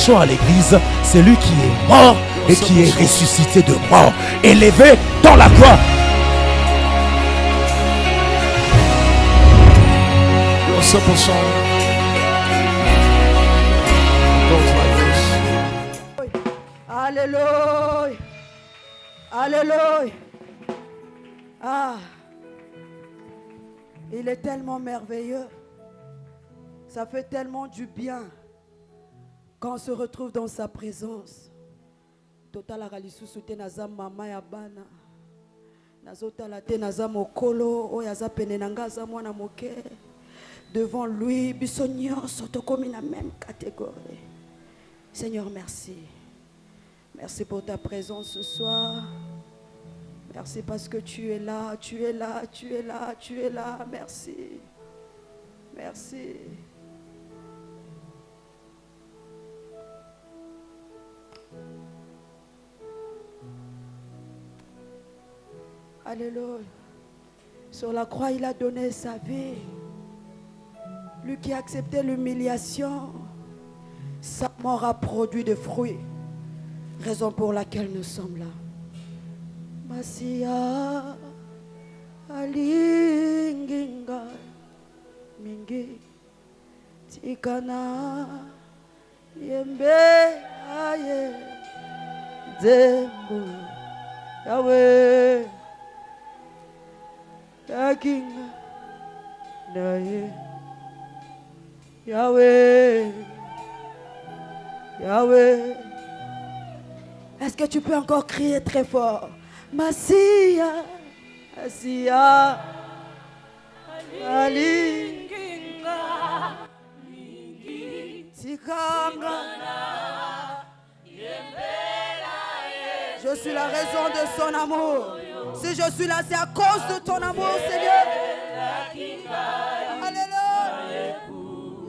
prêchons à l'église, c'est lui qui est mort et qui est ressuscité de mort, élevé dans la gloire. A simple song goes like this. Alléluia. Alléluia. Ah, il est tellement merveilleux. Ça fait tellement du bien quand on se retrouve dans sa présence. Total aralisu soute nazam mama ya bana. Nazota la te nazam okolo oyaza penenanga zamwana moke. Devant lui, bisognon sotokomi na même catégorie. Seigneur, merci. Merci pour ta présence ce soir. Merci parce que tu es là, tu es là, tu es là, tu es là. Merci. Merci. Alléluia. Sur la croix, il a donné sa vie. Lui qui a accepté l'humiliation, sa mort a produit des fruits. Raison pour laquelle nous sommes là. Masia alinginga mingi tikana yembe aye zembu yawe yakinga naye Yahweh, Yahweh. Est-ce que tu peux encore crier très fort? Masia, Masia, Ali, Tikanga. Je suis la raison de son amour. Si je suis là, c'est à cause de ton amour, Seigneur. Alléluia.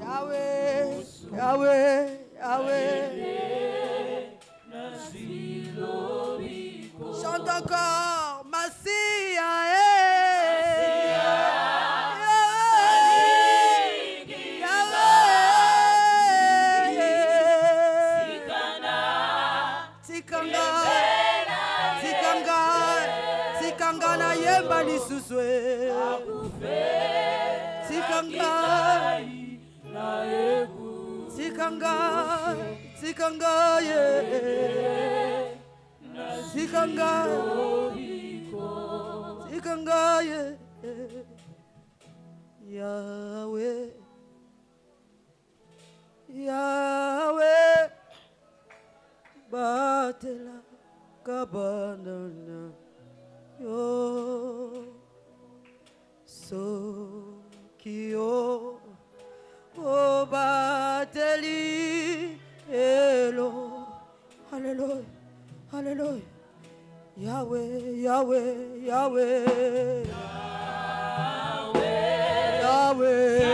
Yahweh, Yahweh, Yahweh. Chante encore, Masia, Tikanga na yemba lisuswe. Tikanga. Tikanga, yeah. Tikanga, yeah. Yahweh, Yahweh, batela kabanana yo so kio. Oh, bateli, hello, hallelujah, hallelujah, Yahweh, Yahweh, Yahweh, Yahweh, Yahweh.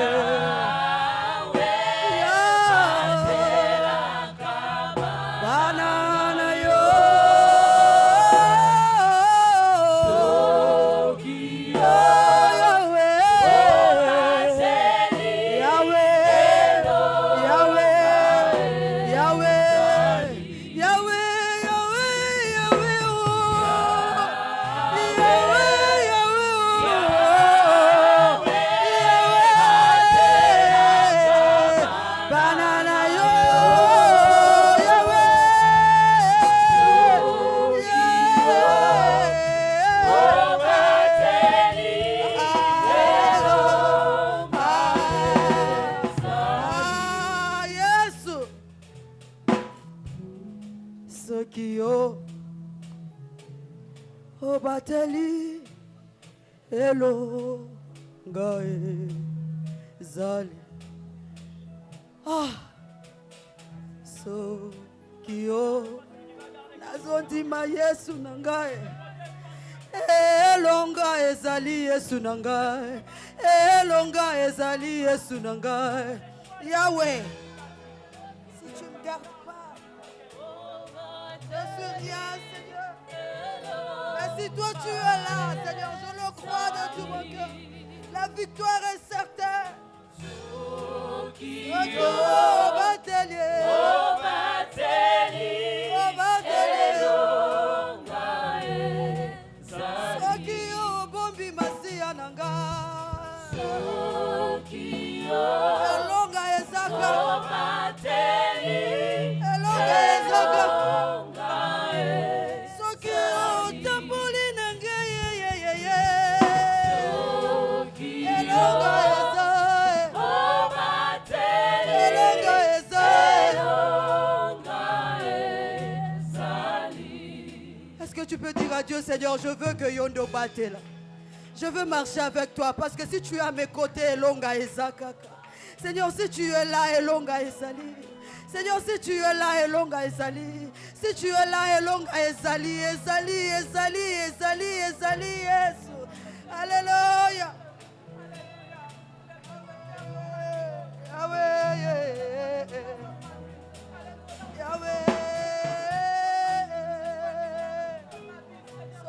Bateli hello gae zali so kio nazondima Yesu nangae elonga ezali Yesu nangae elonga ezali Yesu nangae Yahweh. Si tu me gardes pas, je suis rien, Seigneur. Mais si toi tu es là, Seigneur, je le crois de tout mon cœur. La victoire est certaine. Oh, Seigneur, je veux que Yondo batte là. Je veux marcher avec toi parce que si tu es à mes côtés, Elonga Ezakaka. Seigneur, si tu es là, Elonga Ezali. Seigneur, si tu es là, Elonga Ezali. Si tu es là, Elonga Ezali, Ezali, Ezali, Ezali, Ezali, Yesu. Alléluia. Yahweh, Yahweh.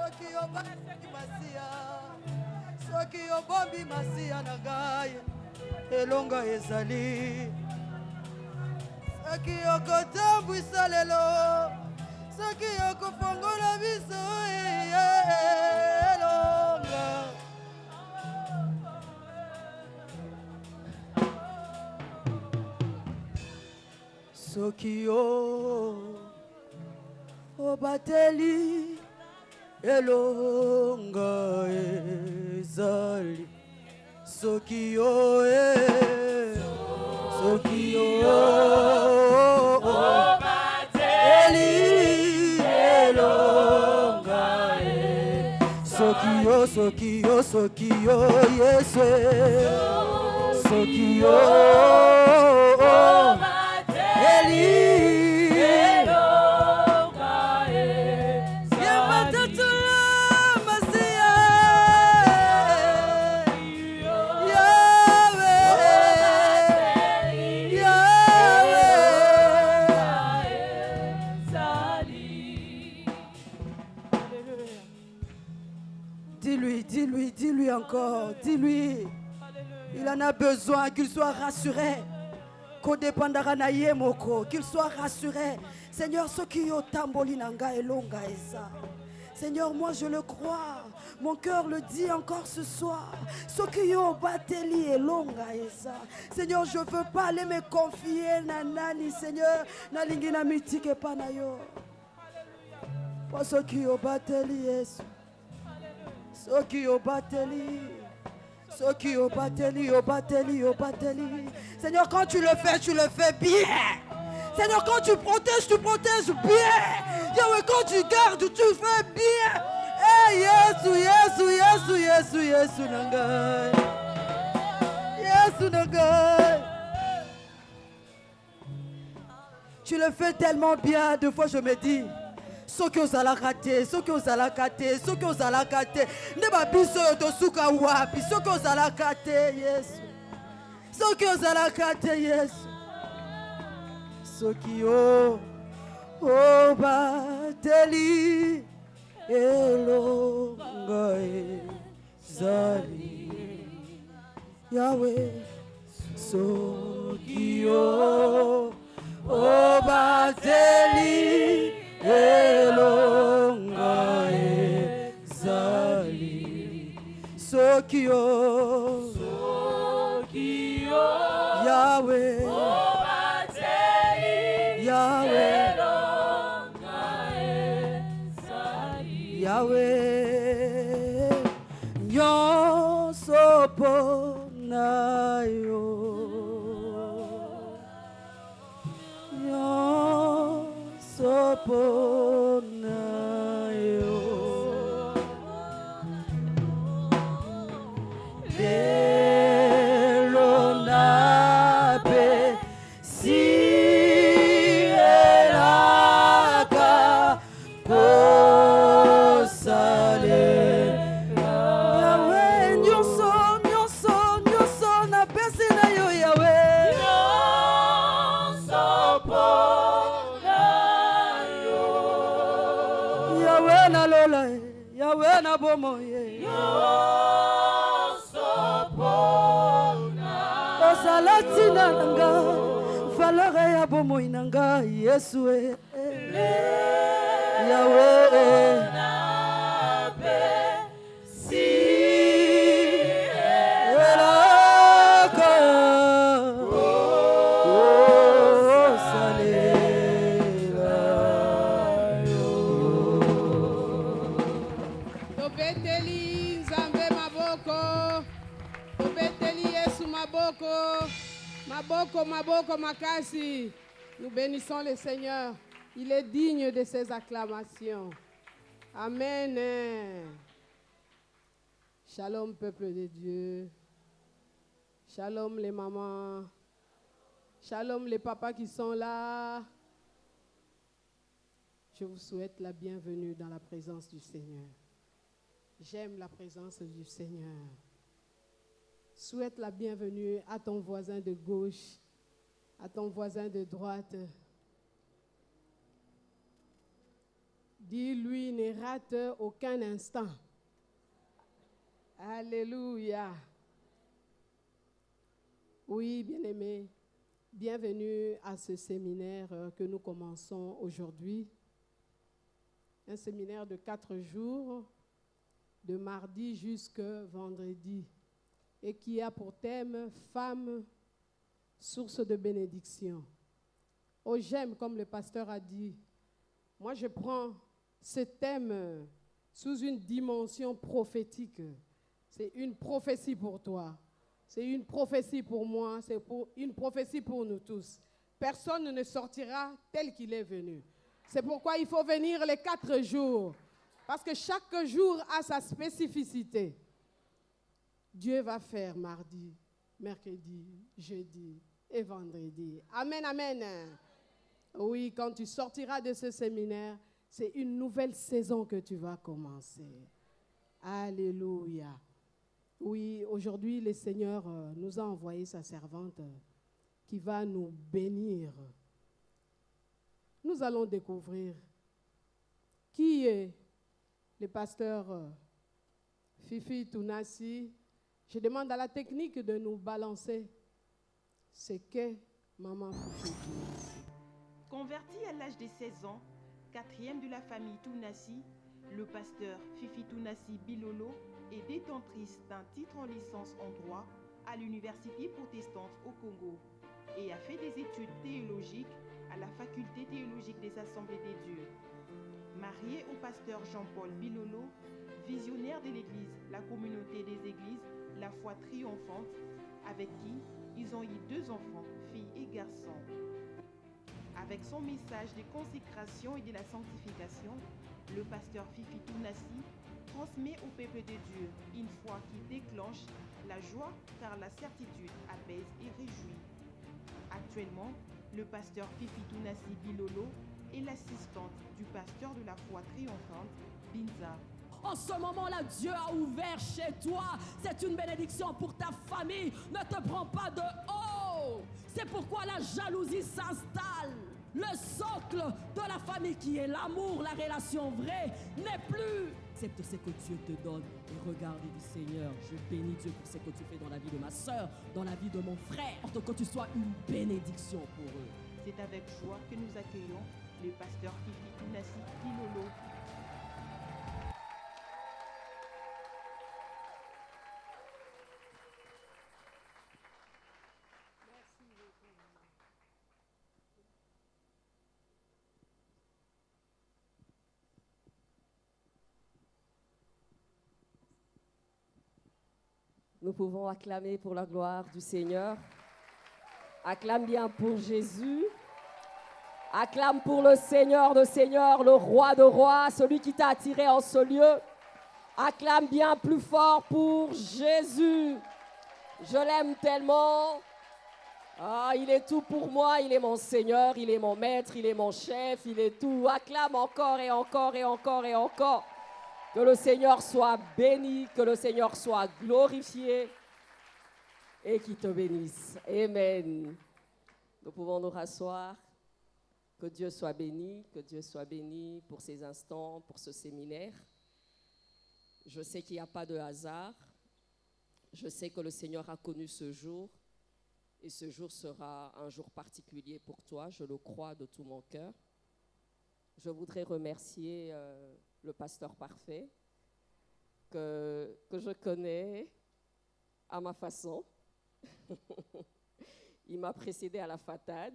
Soki obaki masia, soki obombi masia na ngai, elonga ezali. Soki okotambwisa lelo, soki okofongola biso, elonga. Soki obateli elonga ezali. Soki obateli elonga soki Yesu soki Dis-lui encore, dis-lui. Il en a besoin, qu'il soit rassuré. Qu'il soit rassuré. Seigneur, ce qui est tamboli nanga elonga eza. Seigneur, moi je le crois. Mon cœur le dit encore ce soir. Ce qui est bateli elonga eza. Seigneur, je ne veux pas aller me confier nanani. Seigneur, na lingina mitike panayo. Pour ce qui est bateli Yesu. Soki obateli, soki obateli. Seigneur, quand tu le fais bien. Seigneur, quand tu protèges bien. Yahweh, quand tu gardes, tu fais bien. Hey, Yesu nangai. Yesu nangai. Tu le fais tellement bien, deux fois je me dis. Ce que vous allez rater, ne pas biso de suka wapi, ce que vous allez rater, yes. Ce que vous allez rater, yes. Ce qui bateli elonga ezali. Yahweh, ce qui bateli elonga ezali. Sokio Yahweh Yahweh nyonso pona yo nyonso pona yo lelo nape si elaka kosale Yahweh nyonso napesi na yo Yahweh nyonso pona yo Yahweh na lola Yahweh na bomo osalatina nanga valeur ya bomo inanga Yesu Yahweh si elaka osalela yo tobeteli Nzambe maboko tobeteli Yesu maboko makasi. Nous bénissons le Seigneur. Il est digne de ses acclamations. Amen. Shalom, peuple de Dieu. Shalom, les mamans. Shalom, les papas qui sont là. Je vous souhaite la bienvenue dans la présence du Seigneur. J'aime la présence du Seigneur. Souhaite la bienvenue à ton voisin de gauche, à ton voisin de droite. Dis-lui, ne rate aucun instant. Alléluia. Oui, bien-aimés, bienvenue à ce séminaire que nous commençons aujourd'hui. Un séminaire de 4 jours, de mardi jusqu'à vendredi, et qui a pour thème « Femme, source de bénédiction ». Oh, j'aime, comme le pasteur a dit, moi je prends ce thème sous une dimension prophétique. C'est une prophétie pour toi, c'est une prophétie pour moi, c'est une prophétie pour nous tous. Personne ne sortira tel qu'il est venu. C'est pourquoi il faut venir les 4 jours, parce que chaque jour a sa spécificité. Dieu va faire mardi, mercredi, jeudi et vendredi. Amen, amen. Oui, quand tu sortiras de ce séminaire, c'est une nouvelle saison que tu vas commencer. Alléluia. Oui, aujourd'hui, le Seigneur nous a envoyé sa servante qui va nous bénir. Nous allons découvrir qui est le pasteur Fifi Tounassi. Je demande à la technique de nous balancer ce qu'est Maman Fifi Tounassi. Converti à l'âge de 16 ans, 4e de la famille Tounassi, le pasteur Fifi Tounassi Bilolo est détentrice d'un titre en licence en droit à l'université protestante au Congo et a fait des études théologiques à la faculté théologique des Assemblées des Dieux. Mariée au pasteur Jean-Paul Bilolo, visionnaire de l'Église, la communauté des Églises, la foi triomphante, avec qui ils ont eu 2 enfants, filles et garçons. Avec son message de consécration et de la sanctification, le pasteur Fifi Tounassi transmet au peuple de Dieu une foi qui déclenche la joie car la certitude apaise et réjouit. Actuellement, le pasteur Fifi Tounassi Bilolo est l'assistante du pasteur de la foi triomphante, Binza. En ce moment-là, Dieu a ouvert chez toi. C'est une bénédiction pour ta famille. Ne te prends pas de haut. C'est pourquoi la jalousie s'installe. Le socle de la famille qui est l'amour, la relation vraie, n'est plus. Accepte ce que Dieu te donne et regarde et dis Seigneur, je bénis Dieu pour ce que tu fais dans la vie de ma soeur, dans la vie de mon frère, pour que tu sois une bénédiction pour eux. C'est avec joie que nous accueillons le pasteur Fifi Tounassi Bilolo. Nous pouvons acclamer pour la gloire du Seigneur. Acclame bien pour Jésus. Acclame pour le Seigneur de Seigneurs, le Roi de Rois, celui qui t'a attiré en ce lieu. Acclame bien plus fort pour Jésus. Je l'aime tellement. Ah, il est tout pour moi, il est mon Seigneur, il est mon maître, il est mon chef, il est tout. Acclame encore et encore et encore et encore. Que le Seigneur soit béni, que le Seigneur soit glorifié et qu'il te bénisse. Amen. Nous pouvons nous rasseoir. Que Dieu soit béni pour ces instants, pour ce séminaire. Je sais qu'il n'y a pas de hasard. Je sais que le Seigneur a connu ce jour. Et ce jour sera un jour particulier pour toi, je le crois de tout mon cœur. Je voudrais remercier le pasteur parfait, que je connais à ma façon. Il m'a précédé à la fatade.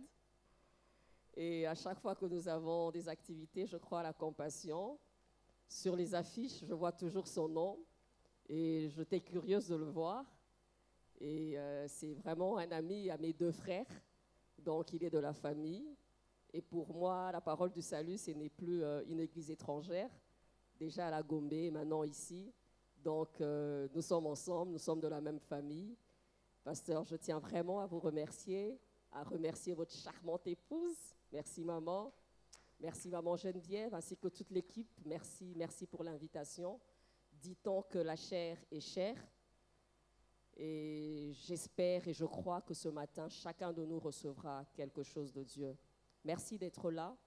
Et à chaque fois que nous avons des activités, je crois à la compassion. Sur les affiches, je vois toujours son nom. Et j'étais curieuse de le voir. Et c'est vraiment un ami à mes 2 frères. Donc il est de la famille. Et pour moi, la parole du salut, ce n'est plus une église étrangère. déjà à la Gombe, maintenant ici. Donc, nous sommes ensemble, nous sommes de la même famille. Pasteur, je tiens vraiment à vous remercier, à remercier votre charmante épouse. Merci, maman. Merci, maman Geneviève, ainsi que toute l'équipe. Merci pour l'invitation. Dit-on que la chair est chère. Et j'espère et je crois que ce matin, chacun de nous recevra quelque chose de Dieu. Merci d'être là.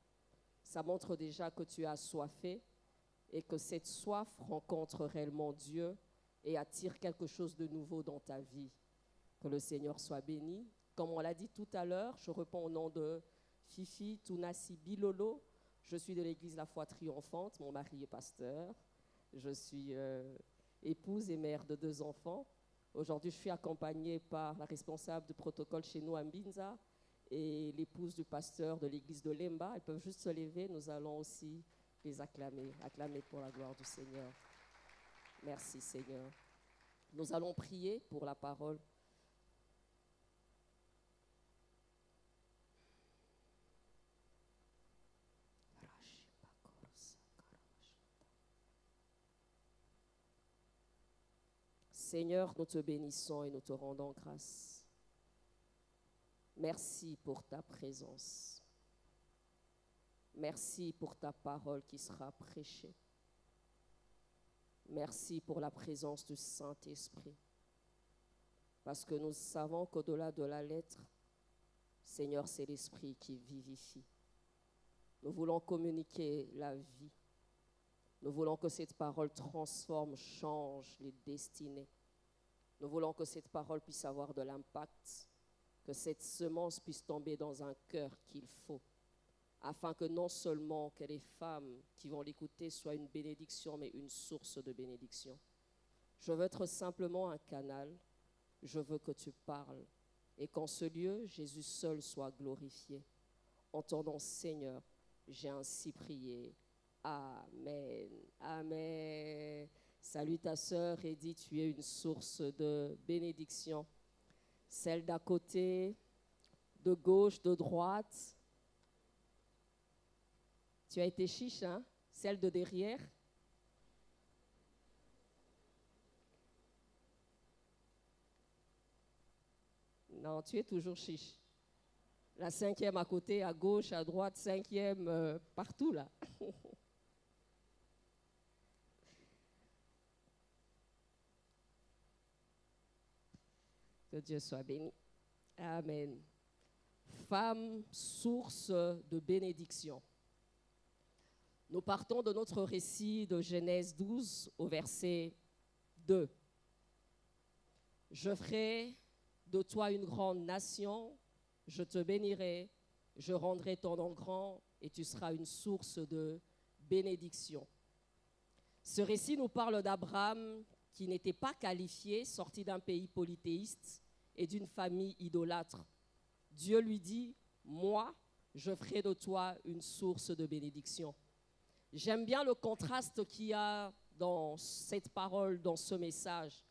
Ça montre déjà que tu as soifé et que cette soif rencontre réellement Dieu et attire quelque chose de nouveau dans ta vie. Que le Seigneur soit béni. Comme on l'a dit tout à l'heure, je réponds au nom de Fifi Tounassi Bilolo. Je suis de l'église La Foi Triomphante. Mon mari est pasteur. Je suis épouse et mère de 2 enfants. Aujourd'hui, je suis accompagnée par la responsable du protocole chez nous à Mbinza et l'épouse du pasteur de l'église de Lemba. Elles peuvent juste se lever. Nous allons aussi les acclamer pour la gloire du Seigneur. Merci Seigneur. Nous allons prier pour la parole. Seigneur, nous te bénissons et nous te rendons grâce. Merci pour ta présence. Merci pour ta parole qui sera prêchée. Merci pour la présence du Saint-Esprit. Parce que nous savons qu'au-delà de la lettre, Seigneur, c'est l'Esprit qui vivifie. Nous voulons communiquer la vie. Nous voulons que cette parole transforme, change les destinées. Nous voulons que cette parole puisse avoir de l'impact, que cette semence puisse tomber dans un cœur qu'il faut, afin que non seulement que les femmes qui vont l'écouter soient une bénédiction, mais une source de bénédiction. Je veux être simplement un canal. Je veux que tu parles et qu'en ce lieu, Jésus seul soit glorifié. En ton nom, Seigneur, j'ai ainsi prié. Amen. Amen. Salut ta sœur Edith, tu es une source de bénédiction. Celle d'à côté, de gauche, de droite. Tu as été chiche, hein? Celle de derrière. Non, tu es toujours chiche. La 5e à côté, à gauche, à droite, 5e, partout là. Que Dieu soit béni. Amen. Femme, source de bénédiction. Nous partons de notre récit de Genèse 12 au verset 2. Je ferai de toi une grande nation, je te bénirai, je rendrai ton nom grand et tu seras une source de bénédiction. Ce récit nous parle d'Abraham qui n'était pas qualifié, sorti d'un pays polythéiste et d'une famille idolâtre. Dieu lui dit, moi, je ferai de toi une source de bénédiction. J'aime bien le contraste qu'il y a dans cette parole, dans ce message.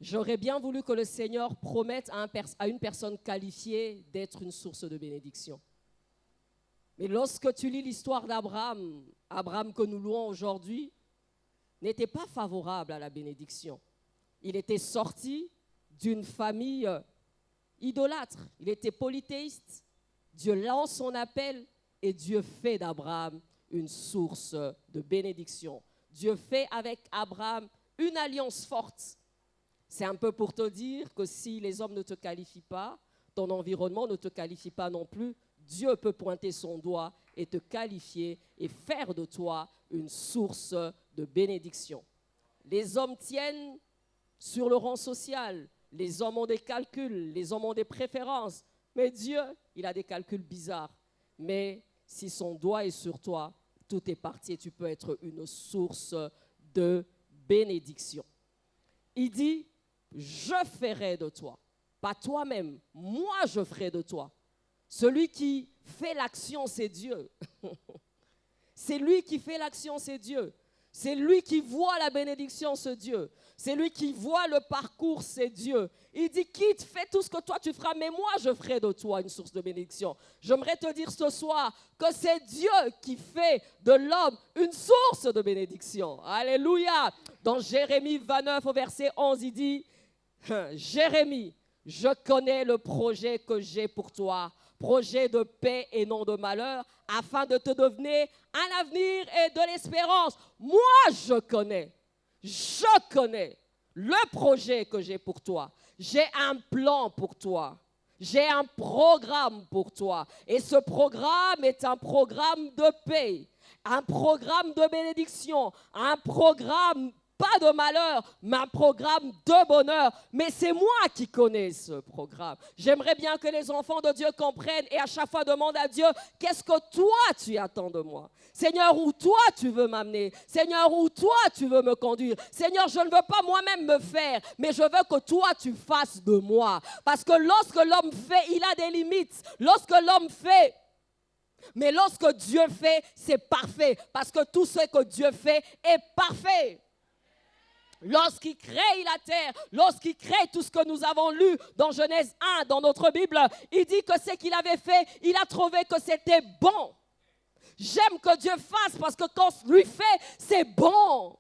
J'aurais bien voulu que le Seigneur promette à une personne qualifiée d'être une source de bénédiction. Mais lorsque tu lis l'histoire d'Abraham, Abraham que nous louons aujourd'hui, n'était pas favorable à la bénédiction. Il était sorti d'une famille idolâtre. Il était polythéiste. Dieu lance son appel et Dieu fait d'Abraham une source de bénédiction. Dieu fait avec Abraham une alliance forte. C'est un peu pour te dire que si les hommes ne te qualifient pas, ton environnement ne te qualifie pas non plus, Dieu peut pointer son doigt et te qualifier et faire de toi une source de bénédiction. Les hommes tiennent sur le rang social, les hommes ont des calculs, les hommes ont des préférences, mais Dieu, il a des calculs bizarres. Mais si son doigt est sur toi, tout est parti et tu peux être une source de bénédiction. Il dit, je ferai de toi, pas toi-même, moi je ferai de toi. Celui qui fait l'action, c'est Dieu. C'est lui qui fait l'action, c'est Dieu. C'est lui qui voit la bénédiction, ce Dieu. C'est lui qui voit le parcours, c'est Dieu. Il dit, quitte, fais tout ce que toi tu feras, mais moi je ferai de toi une source de bénédiction. J'aimerais te dire ce soir que c'est Dieu qui fait de l'homme une source de bénédiction. Alléluia. Dans Jérémie 29 au verset 11, il dit, Jérémie, je connais le projet que j'ai pour toi, projet de paix et non de malheur, afin de te donner un avenir et de l'espérance. Moi, je connais le projet que j'ai pour toi. J'ai un plan pour toi. J'ai un programme pour toi. Et ce programme est un programme de paix, un programme de bénédiction, un programme pas de malheur, mais un programme de bonheur. Mais c'est moi qui connais ce programme. J'aimerais bien que les enfants de Dieu comprennent et à chaque fois demandent à Dieu, qu'est-ce que toi tu attends de moi? Seigneur, où toi tu veux m'amener? Seigneur, où toi tu veux me conduire? Seigneur, je ne veux pas moi-même me faire, mais je veux que toi tu fasses de moi. Parce que lorsque l'homme fait, il a des limites. Lorsque l'homme fait, mais lorsque Dieu fait, c'est parfait. Parce que tout ce que Dieu fait est parfait. Lorsqu'il crée la terre, lorsqu'il crée tout ce que nous avons lu dans Genèse 1, dans notre Bible, il dit que ce qu'il avait fait, il a trouvé que c'était bon. J'aime que Dieu fasse parce que quand lui fait, c'est bon.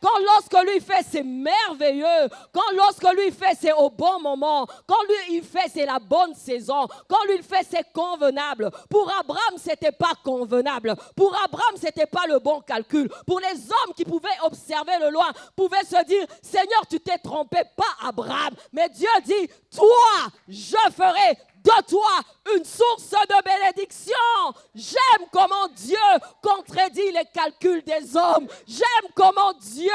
Quand lorsque lui fait, c'est merveilleux. Quand lorsque lui fait, c'est au bon moment. Quand lui il fait, c'est la bonne saison. Quand lui il fait, c'est convenable. Pour Abraham, c'était pas convenable. Pour Abraham, c'était pas le bon calcul. Pour les hommes qui pouvaient observer le loin, pouvaient se dire, Seigneur, tu t'es trompé, pas Abraham. Mais Dieu dit, toi, je ferai de toi une source de bénédiction. J'aime comment Dieu contredit les calculs des hommes. J'aime comment Dieu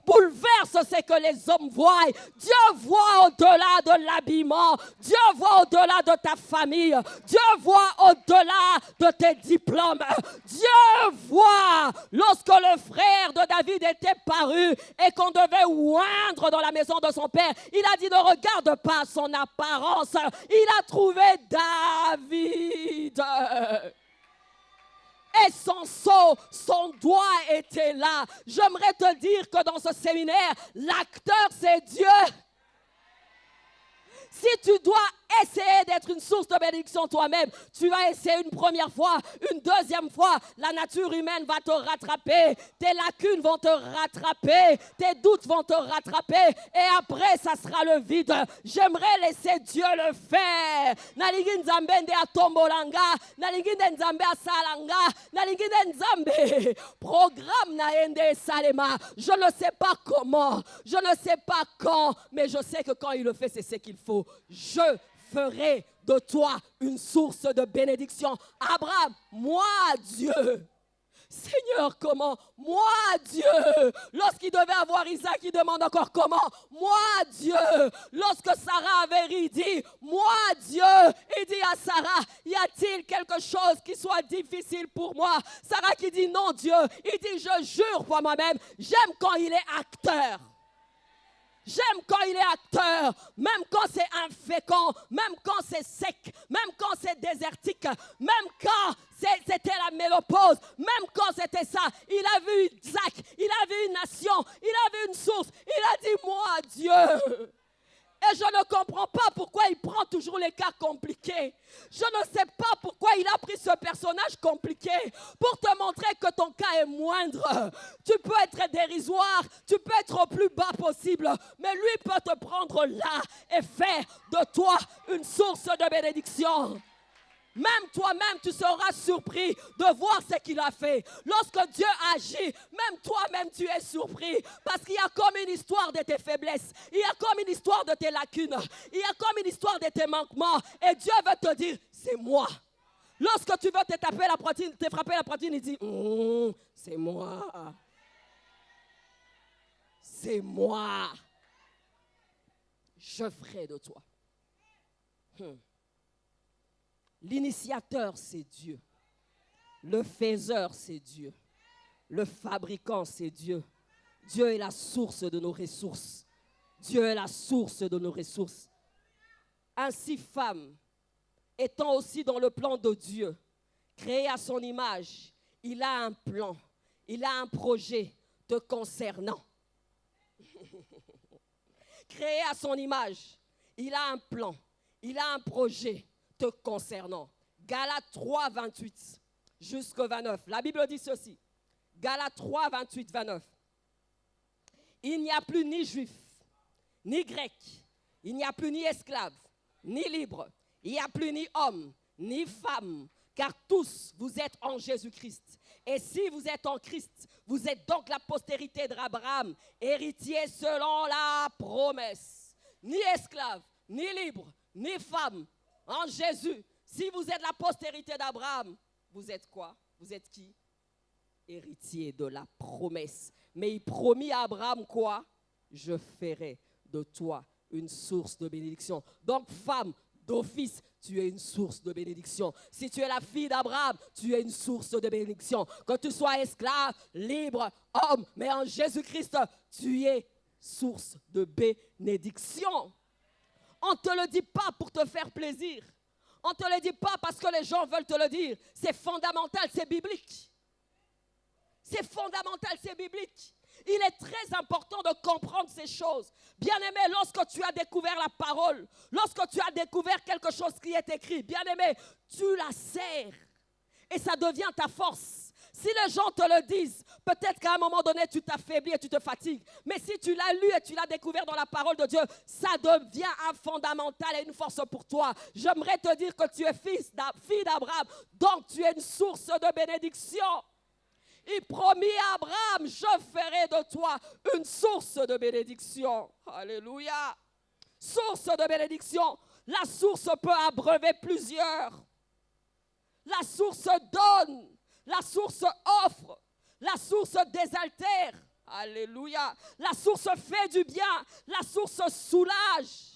bouleverse ce que les hommes voient. Dieu voit au-delà de l'habillement. Dieu voit au-delà de ta famille. Dieu voit au-delà de tes diplômes. Dieu voit lorsque le frère de David était paru et qu'on devait oindre dans la maison de son père. Il a dit, ne regarde pas son apparence. Il a trouvé David. Et son sceau, son doigt était là. J'aimerais te dire que dans ce séminaire, l'acteur c'est Dieu. Si tu dois essayer d'être une source de bénédiction toi-même, tu vas essayer une première fois, une deuxième fois, la nature humaine va te rattraper, tes lacunes vont te rattraper, tes doutes vont te rattraper et après ça sera le vide. J'aimerais laisser Dieu le faire. Nalingi nzambe nde atombolanga, nalingi nzambe asalanga, nalingi nzambe programme na ende salema. Je ne sais pas comment, je ne sais pas quand, mais je sais que quand il le fait, c'est ce qu'il faut. Je ferai de toi une source de bénédiction. Abraham, moi Dieu. Seigneur, comment? Moi Dieu. Lorsqu'il devait avoir Isaac, il demande encore comment? Moi Dieu. Lorsque Sarah avait ri, il dit, moi Dieu. Il dit à Sarah, y a-t-il quelque chose qui soit difficile pour moi? Sarah qui dit non Dieu. Il dit, je jure pour moi-même, j'aime quand il est acteur. J'aime quand il est acteur, même quand c'est infécond, même quand c'est sec, même quand c'est désertique, même quand c'était la ménopause, même quand c'était ça. Il a vu Isaac, il a vu une nation, il a vu une source. Il a dit, moi Dieu. Et je ne comprends pas pourquoi il prend toujours les cas compliqués. Je ne sais pas pourquoi il a pris ce personnage compliqué pour te montrer que ton cas est moindre. Tu peux être dérisoire, tu peux être au plus bas possible, mais lui peut te prendre là et faire de toi une source de bénédiction. Même toi-même, tu seras surpris de voir ce qu'il a fait. Lorsque Dieu agit, même toi-même, tu es surpris. Parce qu'il y a comme une histoire de tes faiblesses. Il y a comme une histoire de tes lacunes. Il y a comme une histoire de tes manquements. Et Dieu veut te dire, c'est moi. Lorsque tu veux te taper la poitrine, te frapper la poitrine, il dit, c'est moi. C'est moi. Je ferai de toi. L'initiateur, c'est Dieu. Le faiseur, c'est Dieu. Le fabricant, c'est Dieu. Dieu est la source de nos ressources. Dieu est la source de nos ressources. Ainsi, femme, étant aussi dans le plan de Dieu, créée à son image, il a un plan, il a un projet. te concernant. Créé à son image, il a un plan, il a un projet te concernant. Galates 3, 28 jusqu'au 29. La Bible dit ceci. Galates 3, 28, 29. Il n'y a plus ni juif, ni grec, il n'y a plus ni esclave, ni libre, il n'y a plus ni homme, ni femme, car tous vous êtes en Jésus-Christ. Et si vous êtes en Christ, vous êtes donc la postérité d'Abraham, héritier selon la promesse. Ni esclave, ni libre, ni femme, en Jésus. Si vous êtes la postérité d'Abraham, vous êtes quoi? Vous êtes qui? Héritier de la promesse. Mais il promit à Abraham quoi? Je ferai de toi une source de bénédiction. Donc femme, d'office, tu es une source de bénédiction. Si tu es la fille d'Abraham, tu es une source de bénédiction. Que tu sois esclave, libre, homme, mais en Jésus-Christ, tu es source de bénédiction. On ne te le dit pas pour te faire plaisir. On ne te le dit pas parce que les gens veulent te le dire. C'est fondamental, c'est biblique. C'est fondamental, c'est biblique. Il est très important de comprendre ces choses. Bien-aimé, lorsque tu as découvert la parole, lorsque tu as découvert quelque chose qui est écrit, bien-aimé, tu la sers et ça devient ta force. Si les gens te le disent, peut-être qu'à un moment donné, tu t'affaiblis et tu te fatigues. Mais si tu l'as lu et tu l'as découvert dans la parole de Dieu, ça devient un fondamental et une force pour toi. J'aimerais te dire que tu es fille d'Abraham, donc tu es une source de bénédiction. Il promit à Abraham, je ferai de toi une source de bénédiction. Alléluia. Source de bénédiction. La source peut abreuver plusieurs. La source donne. La source offre. La source désaltère. Alléluia. La source fait du bien. La source soulage.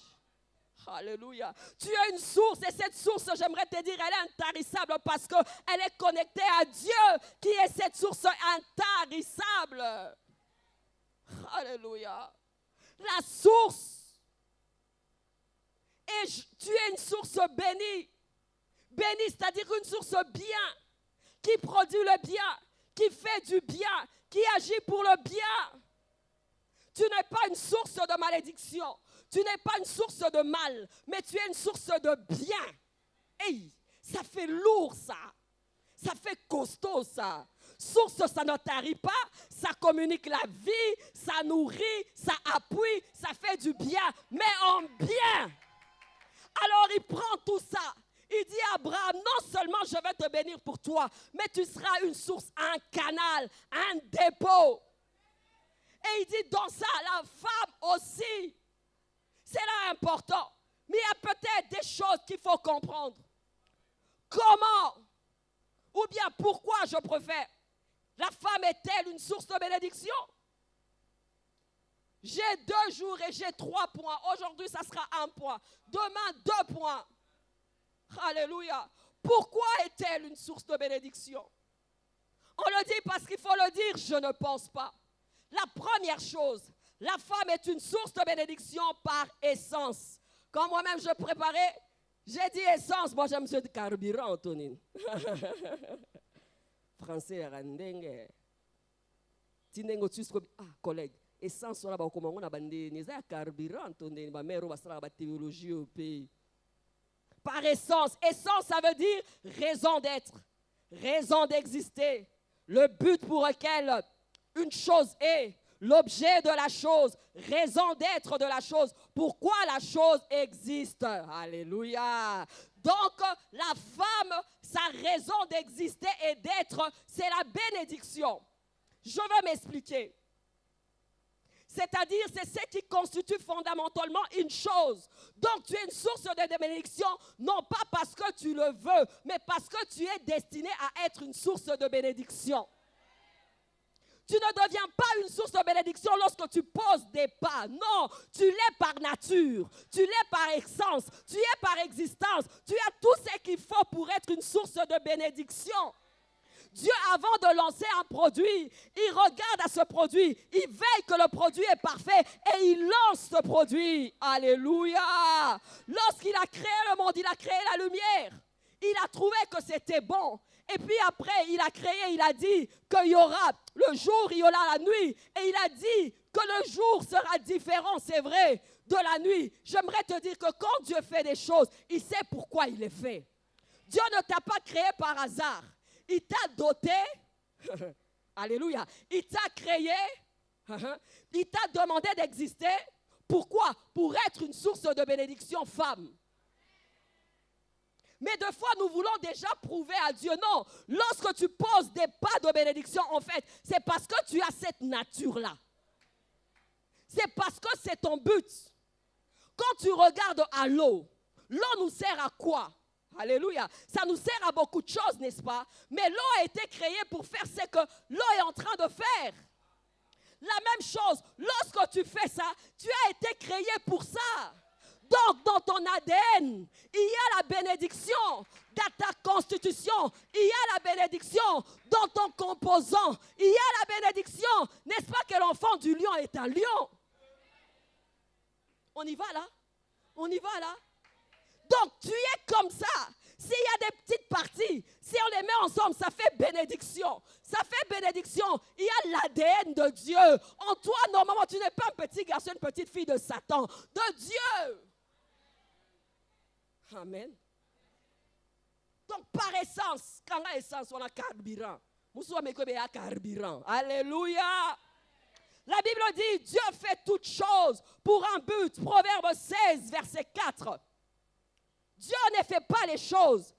Alléluia. Tu as une source et cette source, j'aimerais te dire, elle est intarissable parce qu'elle est connectée à Dieu qui est cette source intarissable. Alléluia. La source. Et tu es une source bénie. Bénie, c'est-à-dire une source bien, qui produit le bien, qui fait du bien, qui agit pour le bien. Tu n'es pas une source de malédiction. Tu n'es pas une source de mal, mais tu es une source de bien. Hey, ça fait lourd ça. Ça fait costaud ça. Source, ça ne tarit pas, ça communique la vie, ça nourrit, ça appuie, ça fait du bien, mais en bien. Alors il prend tout ça. Il dit à Abraham, non seulement je vais te bénir pour toi, mais tu seras une source, un canal, un dépôt. Et il dit dans ça, la femme aussi. C'est là important. Mais il y a peut-être des choses qu'il faut comprendre. Comment? Ou bien pourquoi je préfère? La femme est-elle une source de bénédiction? J'ai 2 jours et j'ai 3 points. Aujourd'hui, ça sera 1 point. Demain, 2 points. Alléluia. Pourquoi est-elle une source de bénédiction? On le dit parce qu'il faut le dire, je ne pense pas. La première chose, la femme est une source de bénédiction par essence. Quand moi-même je préparais, j'ai dit essence. Moi, j'aime ce carburant, Antonine. Français, Randeng. Tinengo, tu sais, collègue, essence, on a comment on a bandé, n'est pas carburant, Antonine. Ma mère, on va se la théologie au pays. Par essence. Essence, ça veut dire raison d'être, raison d'exister. Le but pour lequel une chose est. L'objet de la chose, raison d'être de la chose, pourquoi la chose existe. Alléluia. Donc, la femme, sa raison d'exister et d'être, c'est la bénédiction. Je vais m'expliquer. C'est-à-dire, c'est ce qui constitue fondamentalement une chose. Donc, tu es une source de bénédiction, non pas parce que tu le veux, mais parce que tu es destiné à être une source de bénédiction. Tu ne deviens pas une source de bénédiction lorsque tu poses des pas. Non, tu l'es par nature, tu l'es par essence, tu es par existence. Tu as tout ce qu'il faut pour être une source de bénédiction. Dieu, avant de lancer un produit, il regarde à ce produit, il veille que le produit est parfait et il lance ce produit. Alléluia. Lorsqu'il a créé le monde, il a créé la lumière. Il a trouvé que c'était bon. Et puis après, il a créé, il a dit qu'il y aura le jour, il y aura la nuit. Et il a dit que le jour sera différent, c'est vrai, de la nuit. J'aimerais te dire que quand Dieu fait des choses, il sait pourquoi il les fait. Dieu ne t'a pas créé par hasard. Il t'a doté. Alléluia. Il t'a créé. Il t'a demandé d'exister. Pourquoi? Pour être une source de bénédiction, femme. Mais deux fois, nous voulons déjà prouver à Dieu, non, lorsque tu poses des pas de bénédiction, en fait, c'est parce que tu as cette nature-là. C'est parce que c'est ton but. Quand tu regardes à l'eau, l'eau nous sert à quoi? Alléluia. Ça nous sert à beaucoup de choses, n'est-ce pas? Mais l'eau a été créée pour faire ce que l'eau est en train de faire. La même chose, lorsque tu fais ça, tu as été créé pour ça. Donc, dans ton ADN, il y a la bénédiction dans ta constitution. Il y a la bénédiction dans ton composant. Il y a la bénédiction. N'est-ce pas que l'enfant du lion est un lion? On y va là? On y va là? Donc, tu es comme ça. S'il y a des petites parties, si on les met ensemble, ça fait bénédiction. Ça fait bénédiction. Il y a l'ADN de Dieu. En toi, normalement, tu n'es pas un petit garçon, une petite fille de Satan. De Dieu. Amen. Donc, par essence, quand on a essence, on a carburant. Carburant. Alléluia. La Bible dit, Dieu fait toutes choses pour un but. Proverbe 16, verset 4. Dieu ne fait pas les choses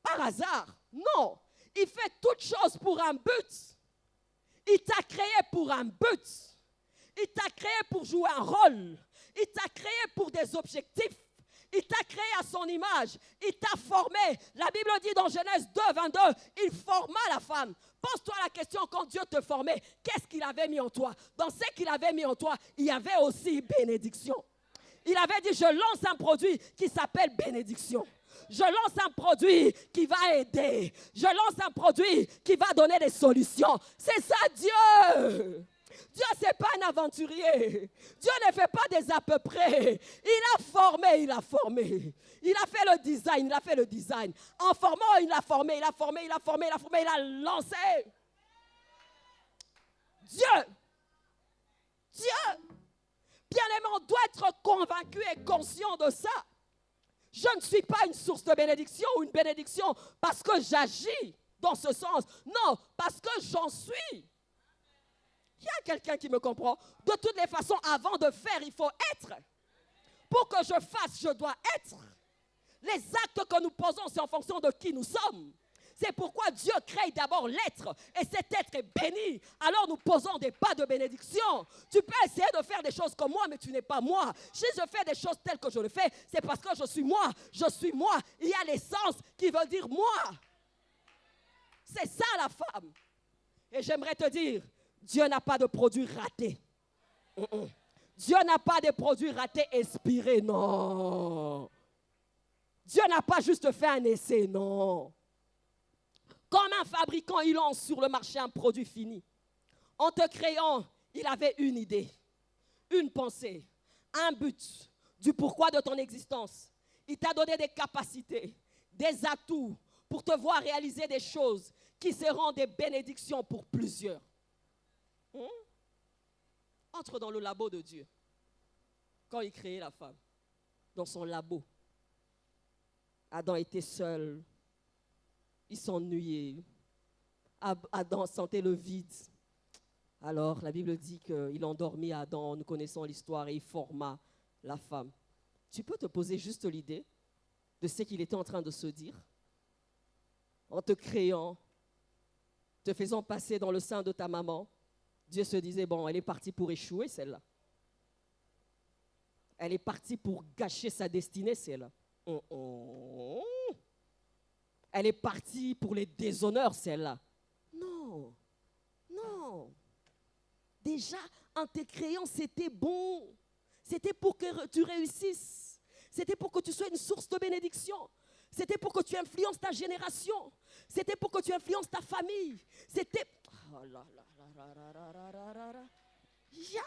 par hasard. Non, il fait toutes choses pour un but. Il t'a créé pour un but. Il t'a créé pour jouer un rôle. Il t'a créé pour des objectifs. Il t'a créé à son image. Il t'a formé. La Bible dit dans Genèse 2, 22, il forma la femme. Pose-toi la question, quand Dieu te formait, qu'est-ce qu'il avait mis en toi? Dans ce qu'il avait mis en toi, il y avait aussi bénédiction. Il avait dit, je lance un produit qui s'appelle bénédiction. Je lance un produit qui va aider. Je lance un produit qui va donner des solutions. C'est ça Dieu. Dieu, ce n'est pas un aventurier. Dieu ne fait pas des à peu près. Il a formé, il a formé. Il a fait le design, il a fait le design. En formant, il a formé, il a formé, il a formé, il a formé, il a lancé. Dieu. Bien-aimé, on doit être convaincu et conscient de ça. Je ne suis pas une source de bénédiction ou une bénédiction parce que j'agis dans ce sens. Non, parce que j'en suis. Il y a quelqu'un qui me comprend. De toutes les façons, avant de faire, il faut être. Pour que je fasse, je dois être. Les actes que nous posons, c'est en fonction de qui nous sommes. C'est pourquoi Dieu crée d'abord l'être. Et cet être est béni. Alors nous posons des pas de bénédiction. Tu peux essayer de faire des choses comme moi, mais tu n'es pas moi. Si je fais des choses telles que je le fais, c'est parce que je suis moi. Je suis moi. Il y a l'essence qui veut dire moi. C'est ça la femme. Et j'aimerais te dire, Dieu n'a pas de produit raté. Dieu n'a pas de produits ratés expirés, non. Dieu n'a pas juste fait un essai, non. Comme un fabricant, il lance sur le marché un produit fini. En te créant, il avait une idée, une pensée, un but, du pourquoi de ton existence. Il t'a donné des capacités, des atouts pour te voir réaliser des choses qui seront des bénédictions pour plusieurs. Entre dans le labo de Dieu. Quand il créait la femme, dans son labo, Adam était seul. Il s'ennuyait. Adam sentait le vide. Alors, la Bible dit qu'il endormit Adam, nous connaissons l'histoire, et il forma la femme. Tu peux te poser juste l'idée de ce qu'il était en train de se dire en te créant, te faisant passer dans le sein de ta maman. Dieu se disait, bon, elle est partie pour échouer, celle-là. Elle est partie pour gâcher sa destinée, celle-là. Elle est partie pour les déshonneurs, celle-là. Non, non. Déjà, en te créant, c'était bon. C'était pour que tu réussisses. C'était pour que tu sois une source de bénédiction. C'était pour que tu influences ta génération. C'était pour que tu influences ta famille. C'était... Oh là là là là là là là là. Yeah.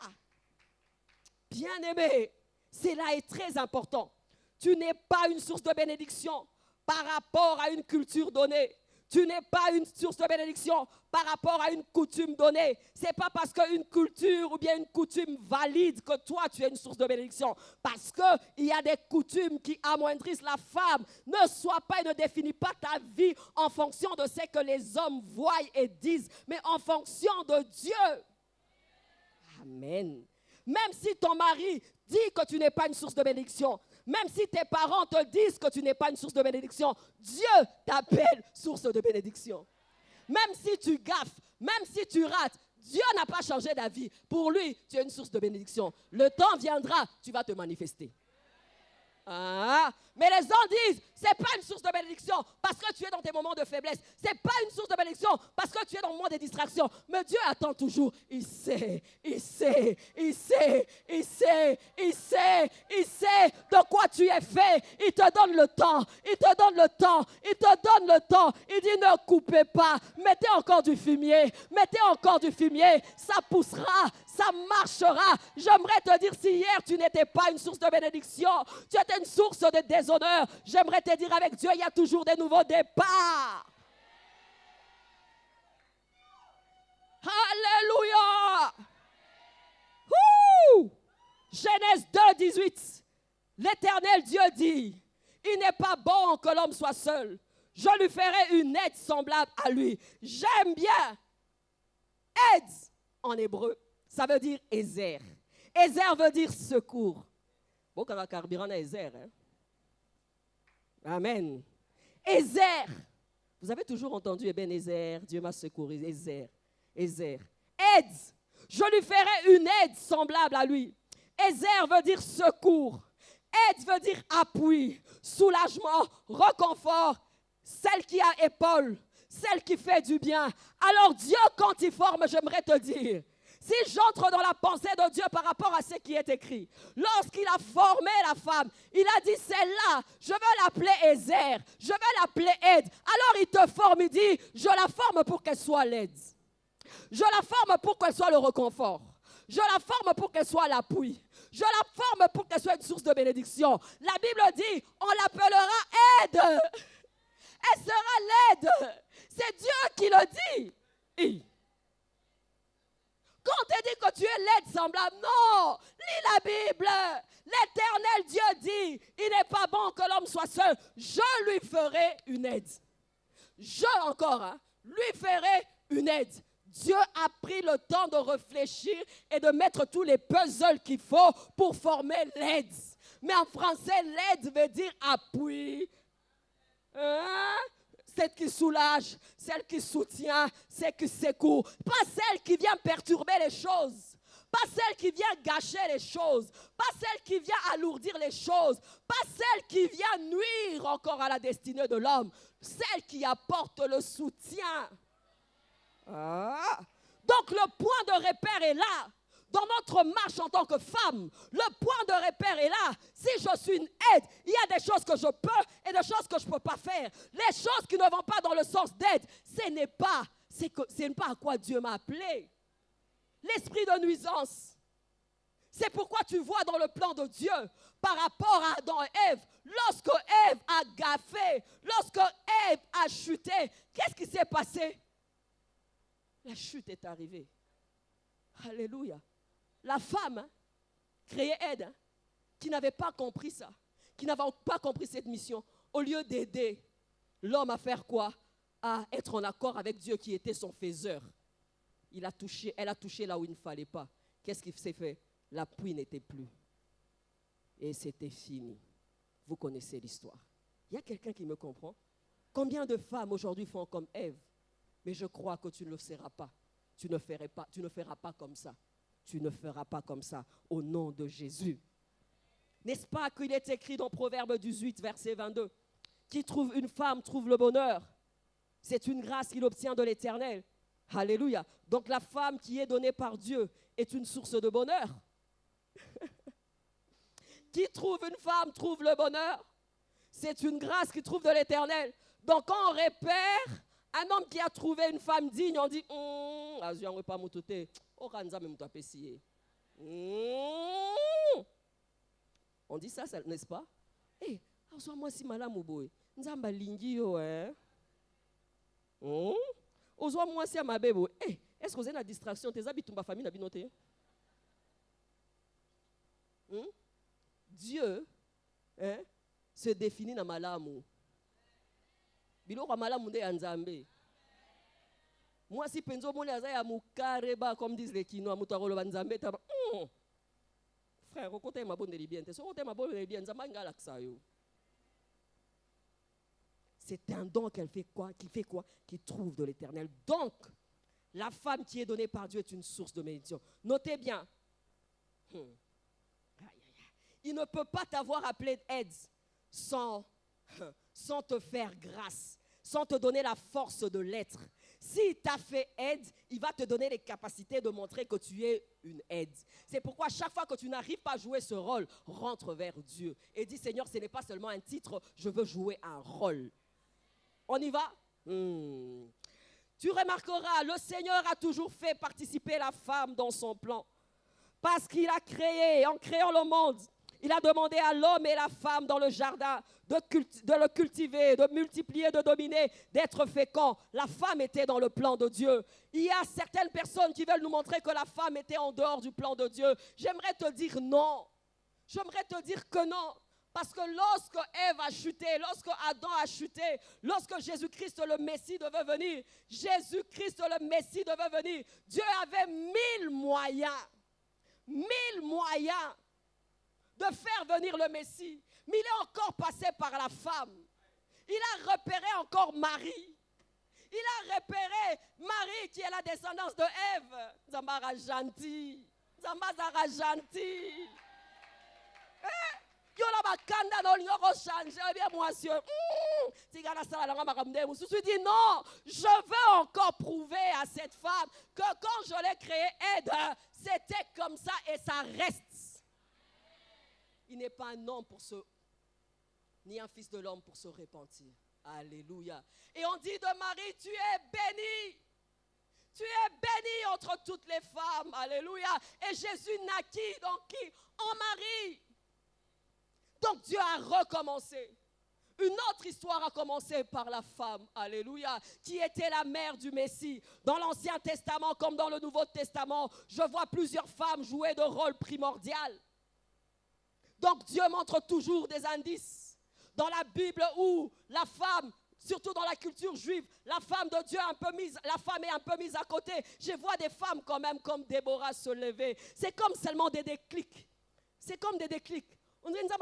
Bien-aimé, cela est très important. Tu n'es pas une source de bénédiction par rapport à une culture donnée. Tu n'es pas une source de bénédiction par rapport à une coutume donnée. Ce n'est pas parce qu'une culture ou bien une coutume valide que toi, tu es une source de bénédiction. Parce qu'il y a des coutumes qui amoindrissent la femme. Ne sois pas et ne définis pas ta vie en fonction de ce que les hommes voient et disent, mais en fonction de Dieu. Amen. Même si ton mari dit que tu n'es pas une source de bénédiction, même si tes parents te disent que tu n'es pas une source de bénédiction, Dieu t'appelle source de bénédiction. Même si tu gaffes, même si tu rates, Dieu n'a pas changé d'avis. Pour lui, tu es une source de bénédiction. Le temps viendra, tu vas te manifester. Ah, mais les gens disent, c'est pas une source de bénédiction parce que tu es dans tes moments de faiblesse. C'est pas une source de bénédiction parce que tu es dans le moment des distractions. Mais Dieu attend toujours. Il sait de quoi tu es fait. Il te donne le temps. Il te donne le temps. Il dit, ne coupez pas. Mettez encore du fumier. Ça poussera. Ça marchera. J'aimerais te dire, si hier tu n'étais pas une source de bénédiction, tu étais une source de déshonneur, j'aimerais te dire, avec Dieu, il y a toujours des nouveaux départs. Alléluia. Genèse 2, 18. L'Éternel Dieu dit, il n'est pas bon que l'homme soit seul. Je lui ferai une aide semblable à lui. J'aime bien. Aide en hébreu. Ça veut dire Ezer. Ezer veut dire secours. Bon, quand on a carburant, on a Ezer. Hein? Amen. Ezer. Vous avez toujours entendu Ebenezer, Dieu m'a secouru. Ezer. Aide. Je lui ferai une aide semblable à lui. Ezer veut dire secours. Aide veut dire appui, soulagement, réconfort. Celle qui a épaule, celle qui fait du bien. Alors Dieu, quand il forme, j'aimerais te dire, si j'entre dans la pensée de Dieu par rapport à ce qui est écrit, lorsqu'il a formé la femme, il a dit, celle-là, je veux l'appeler Ezer, je veux l'appeler aide. Alors il te forme, il dit, je la forme pour qu'elle soit l'aide. Je la forme pour qu'elle soit le réconfort. Je la forme pour qu'elle soit l'appui. Je la forme pour qu'elle soit une source de bénédiction. La Bible dit, on l'appellera aide. Elle sera l'aide. C'est Dieu qui le dit. Quand on te dit que tu es l'aide semblable, non, lis la Bible. L'Éternel Dieu dit, il n'est pas bon que l'homme soit seul. Je lui ferai une aide. Lui ferai une aide. Dieu a pris le temps de réfléchir et de mettre tous les puzzles qu'il faut pour former l'aide. Mais en français, l'aide veut dire appui. Celle qui soulage, celle qui soutient, celle qui secoue. Pas celle qui vient perturber les choses. Pas celle qui vient gâcher les choses. Pas celle qui vient alourdir les choses. Pas celle qui vient nuire encore à la destinée de l'homme. Celle qui apporte le soutien. Donc le point de repère est là. Dans notre marche en tant que femme, le point de repère est là. Si je suis une aide, il y a des choses que je peux et des choses que je ne peux pas faire. Les choses qui ne vont pas dans le sens d'aide, ce n'est pas à quoi Dieu m'a appelé. L'esprit de nuisance. C'est pourquoi tu vois dans le plan de Dieu, par rapport à Adam et Ève, lorsque Ève a gaffé, lorsque Ève a chuté, qu'est-ce qui s'est passé? La chute est arrivée. Alléluia. La femme créée aide, qui n'avait pas compris ça, qui n'avait pas compris cette mission, au lieu d'aider l'homme à faire quoi? À être en accord avec Dieu qui était son faiseur. Elle a touché là où il ne fallait pas. Qu'est-ce qui s'est fait? L'appui n'était plus. Et c'était fini. Vous connaissez l'histoire. Il y a quelqu'un qui me comprend? Combien de femmes aujourd'hui font comme Ève? Mais je crois que tu ne le seras pas. Tu ne feras pas comme ça. Tu ne feras pas comme ça au nom de Jésus. N'est-ce pas qu'il est écrit dans Proverbe 18, verset 22, qui trouve une femme trouve le bonheur. C'est une grâce qu'il obtient de l'Éternel. Alléluia. Donc la femme qui est donnée par Dieu est une source de bonheur. Qui trouve une femme trouve le bonheur. C'est une grâce qu'il trouve de l'Éternel. Donc quand on repère un homme qui a trouvé une femme digne, on dit, on dit ça, n'est-ce pas? Moi si malam boy, nzamba lingi yo Ozwa moi si ma bebo. Est-ce que vous avez une distraction? Tes habits ma famille n'a pas noté. Dieu se définit dans malamu. Biloko malamu nde nzambe. Moi si penzo mona aza ya mukareba comme disent les Kinois, mutaro lo nzambe ta. Frère, au côté ma bonne bien, te so côté ma bonne bien, nzamba ngala ksayo. C'est un don qu'elle fait quoi, qui trouve de l'Éternel. Donc, la femme qui est donnée par Dieu est une source de bénédiction. Notez bien. Il ne peut pas t'avoir appelé aide sans te faire grâce, sans te donner la force de l'être. S'il t'a fait aide, il va te donner les capacités de montrer que tu es une aide. C'est pourquoi chaque fois que tu n'arrives pas à jouer ce rôle, rentre vers Dieu et dis Seigneur, ce n'est pas seulement un titre, je veux jouer un rôle. On y va? Tu remarqueras, le Seigneur a toujours fait participer la femme dans son plan. Parce qu'il a créé, en créant le monde, il a demandé à l'homme et la femme dans le jardin de le cultiver, de multiplier, de dominer, d'être fécond. La femme était dans le plan de Dieu. Il y a certaines personnes qui veulent nous montrer que la femme était en dehors du plan de Dieu. J'aimerais te dire non. J'aimerais te dire que non. Parce que lorsque Ève a chuté, lorsque Adam a chuté, lorsque Jésus-Christ le Messie devait venir, Dieu avait 1000 moyens de faire venir le Messie. Mais il est encore passé par la femme. Il a repéré encore Marie. Il a repéré Marie qui est la descendance de Ève. Zambara gentil. Zambara gentil. Je dis non, je veux encore prouver à cette femme que quand je l'ai créée, c'était comme ça et ça reste. Il n'est pas un homme ni un fils de l'homme pour se repentir. Alléluia. Et on dit de Marie, tu es bénie. Tu es bénie entre toutes les femmes. Alléluia. Et Jésus naquit dans qui? En Marie. Donc Dieu a recommencé. Une autre histoire a commencé par la femme, alléluia, qui était la mère du Messie. Dans l'Ancien Testament comme dans le Nouveau Testament, je vois plusieurs femmes jouer de rôle primordial. Donc Dieu montre toujours des indices. Dans la Bible où la femme, surtout dans la culture juive, la femme de Dieu la femme est un peu mise à côté. Je vois des femmes quand même comme Déborah se lever. C'est comme seulement des déclics. C'est comme des déclics. On dit même si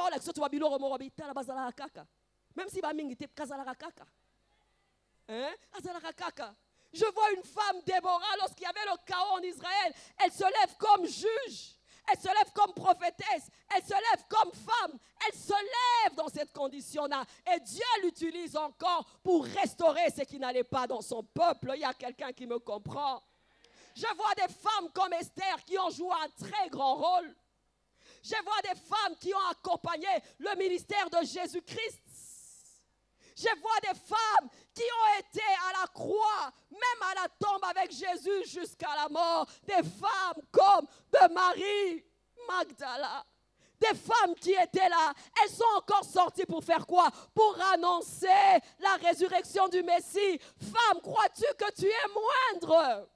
je vois une femme Déborah lorsqu'il y avait le chaos en Israël, elle se lève comme juge, elle se lève comme prophétesse, elle se lève comme femme, elle se lève dans cette condition-là et Dieu l'utilise encore pour restaurer ce qui n'allait pas dans son peuple. Il y a quelqu'un qui me comprend. Je vois des femmes comme Esther qui ont joué un très grand rôle. Je vois des femmes qui ont accompagné le ministère de Jésus-Christ. Je vois des femmes qui ont été à la croix, même à la tombe avec Jésus jusqu'à la mort. Des femmes comme de Marie Magdala. Des femmes qui étaient là, elles sont encore sorties pour faire quoi? Pour annoncer la résurrection du Messie. Femme, crois-tu que tu es moindre?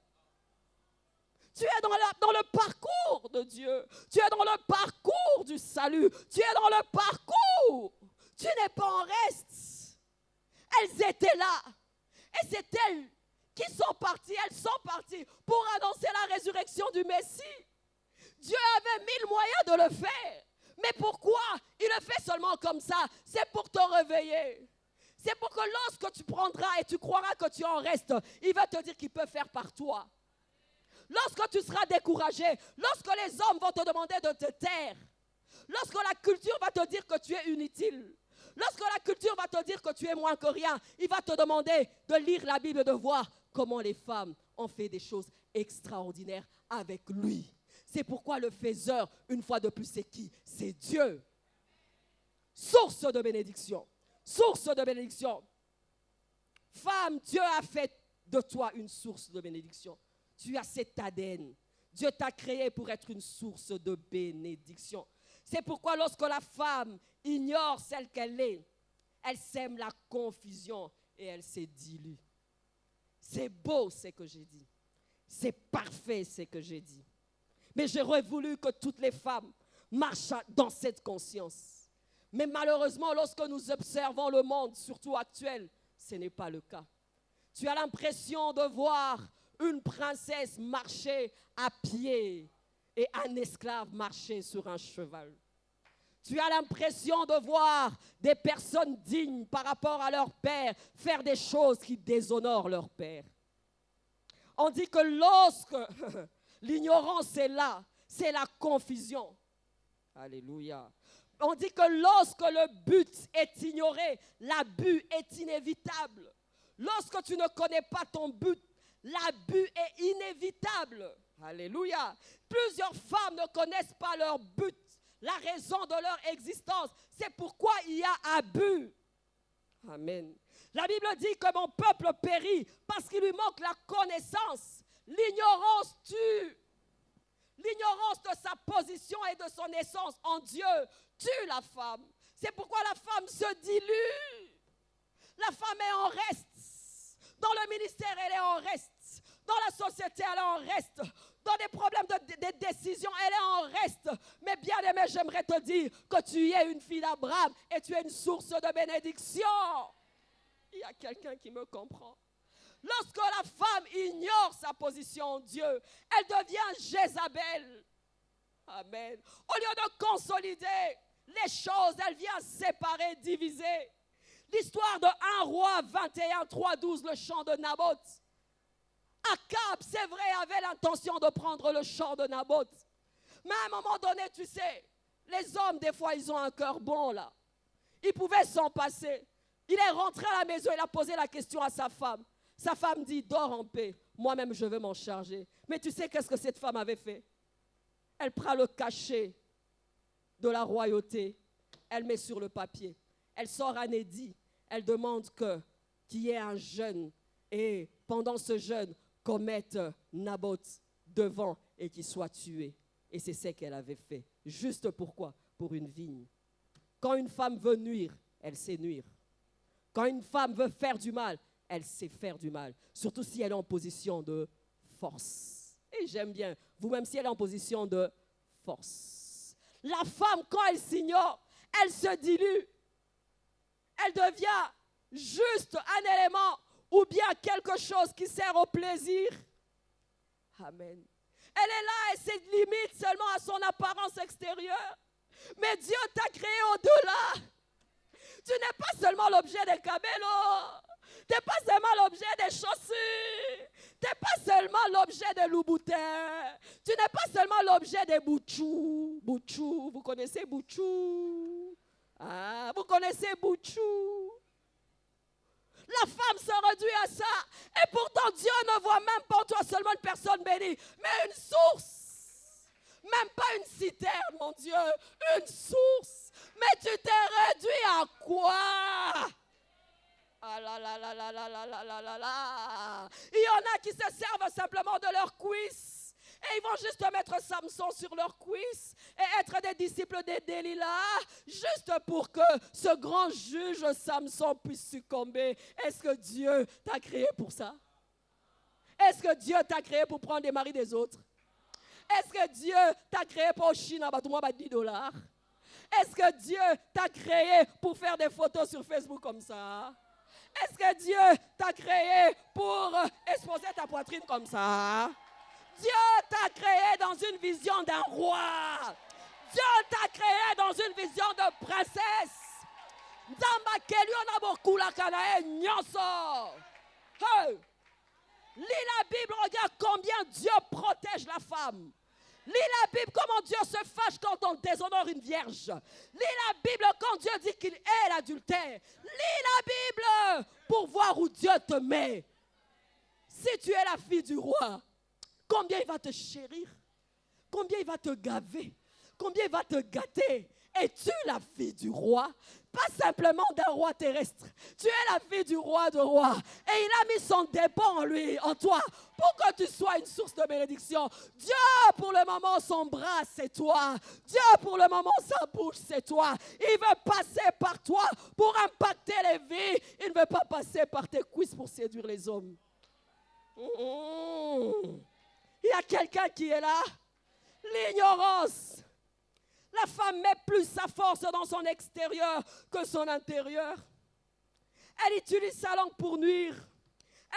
Tu es dans le parcours de Dieu. Tu es dans le parcours du salut. Tu es dans le parcours. Tu n'es pas en reste. Elles étaient là. Et c'est elles qui sont parties. Elles sont parties pour annoncer la résurrection du Messie. Dieu avait 1000 moyens de le faire. Mais pourquoi il le fait seulement comme ça? C'est pour te réveiller. C'est pour que lorsque tu prendras et tu croiras que tu en restes, il va te dire qu'il peut faire par toi. Lorsque tu seras découragé, lorsque les hommes vont te demander de te taire, lorsque la culture va te dire que tu es inutile, lorsque la culture va te dire que tu es moins que rien, il va te demander de lire la Bible et de voir comment les femmes ont fait des choses extraordinaires avec lui. C'est pourquoi le faiseur, une fois de plus, c'est qui? C'est Dieu. Source de bénédiction. Source de bénédiction. Femme, Dieu a fait de toi une source de bénédiction. Tu as cet ADN. Dieu t'a créé pour être une source de bénédiction. C'est pourquoi lorsque la femme ignore celle qu'elle est, elle sème la confusion et elle se dilue. C'est beau ce que j'ai dit. C'est parfait ce que j'ai dit. Mais j'aurais voulu que toutes les femmes marchent dans cette conscience. Mais malheureusement, lorsque nous observons le monde, surtout actuel, ce n'est pas le cas. Tu as l'impression de voir une princesse marcher à pied et un esclave marcher sur un cheval. Tu as l'impression de voir des personnes dignes par rapport à leur père faire des choses qui déshonorent leur père. On dit que lorsque l'ignorance est là, c'est la confusion. Alléluia. On dit que lorsque le but est ignoré, l'abus est inévitable. Lorsque tu ne connais pas ton but, l'abus est inévitable. Alléluia. Plusieurs femmes ne connaissent pas leur but, la raison de leur existence. C'est pourquoi il y a abus. Amen. La Bible dit que mon peuple périt parce qu'il lui manque la connaissance. L'ignorance tue. L'ignorance de sa position et de son essence en Dieu tue la femme. C'est pourquoi la femme se dilue. La femme est en reste. Dans le ministère, elle est en reste. Dans la société, elle est en reste. Dans des problèmes de décision, elle est en reste. Mais bien aimé, j'aimerais te dire que tu es une fille d'Abraham et tu es une source de bénédiction. Il y a quelqu'un qui me comprend. Lorsque la femme ignore sa position en Dieu, elle devient Jézabel. Amen. Au lieu de consolider les choses, elle vient séparer, diviser. L'histoire de 1 Roi 21, 3, 12, le champ de Naboth. Akab, c'est vrai, avait l'intention de prendre le champ de Naboth. Mais à un moment donné, tu sais, les hommes, des fois, ils ont un cœur bon, là. Ils pouvaient s'en passer. Il est rentré à la maison, il a posé la question à sa femme. Sa femme dit, dors en paix. Moi-même, je vais m'en charger. Mais tu sais qu'est-ce que cette femme avait fait? Elle prend le cachet de la royauté. Elle met sur le papier. Elle sort un édit. Elle demande qu'il y ait un jeûne. Et pendant ce jeûne, qu'on mette Naboth devant et qu'il soit tué. Et c'est ce qu'elle avait fait. Juste pourquoi? Pour une vigne. Quand une femme veut nuire, elle sait nuire. Quand une femme veut faire du mal, elle sait faire du mal. Surtout si elle est en position de force. Et j'aime bien, vous-même si elle est en position de force. La femme, quand elle s'ignore, elle se dilue. Elle devient juste un élément ou bien quelque chose qui sert au plaisir. Amen. Elle est là et se limite seulement à son apparence extérieure. Mais Dieu t'a créé au-delà. Tu n'es pas seulement l'objet des camélos. Tu n'es pas seulement l'objet des chaussures. Tu n'es pas seulement l'objet des loups-boutins. Tu n'es pas seulement l'objet des boutchous. Boutchous, vous connaissez boutchou? Ah, vous connaissez boutchou? La femme se réduit à ça. Et pourtant, Dieu ne voit même pas en toi seulement une personne bénie, mais une source. Même pas une citerne, mon Dieu. Une source. Mais tu t'es réduit à quoi? Ah là là là là là là là là là là. Il y en a qui se servent simplement de leurs cuisses. Et ils vont juste mettre Samson sur leurs cuisses et être des disciples des Delilah, juste pour que ce grand juge Samson puisse succomber. Est-ce que Dieu t'a créé pour ça? Est-ce que Dieu t'a créé pour prendre les maris des autres? Est-ce que Dieu t'a créé pour Chine, $10? Est-ce que Dieu t'a créé pour faire des photos sur Facebook comme ça? Est-ce que Dieu t'a créé pour exposer ta poitrine comme ça? Dieu t'a créé dans une vision d'un roi. Dieu t'a créé dans une vision de princesse. Lis la Bible, regarde combien Dieu protège la femme. Lis la Bible, comment Dieu se fâche quand on déshonore une vierge. Lis la Bible quand Dieu dit qu'il est l'adultère. Lis la Bible pour voir où Dieu te met. Si tu es la fille du roi, combien il va te chérir, combien il va te gaver, combien il va te gâter. Es-tu la fille du roi? Pas simplement d'un roi terrestre. Tu es la fille du roi de rois. Et il a mis son dépôt en lui, en toi, pour que tu sois une source de bénédiction. Dieu, pour le moment, son bras, c'est toi. Dieu, pour le moment, sa bouche, c'est toi. Il veut passer par toi pour impacter les vies. Il ne veut pas passer par tes cuisses pour séduire les hommes. Il y a quelqu'un qui est là. L'ignorance. La femme met plus sa force dans son extérieur que son intérieur. Elle utilise sa langue pour nuire.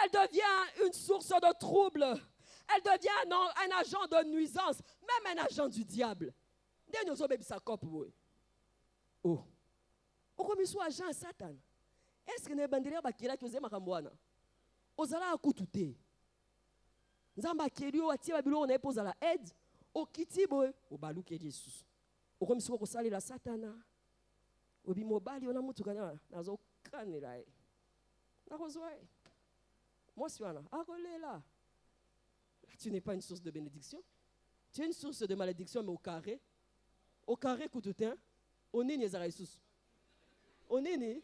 Elle devient une source de trouble. Elle devient un agent de nuisance, même un agent du diable. Oh. Pourquoi soit agent Satan? Est-ce que ne bandira bakira ki ozema kambwana? Ozala akutute. Nzamba kelio atia babilo na epoza la aide. Okiti boy, obaluke Jesus. Okomisiwa kosalela Satana. Obi mobali ona mutu kana nazo kanela. Nakozwa. Moi si wana akolela. Tu n'es pas une source de bénédiction. Tu es une source de malédiction, mais au carré. Au carré, coututin. Au nini, Zaraïsus. Au nini.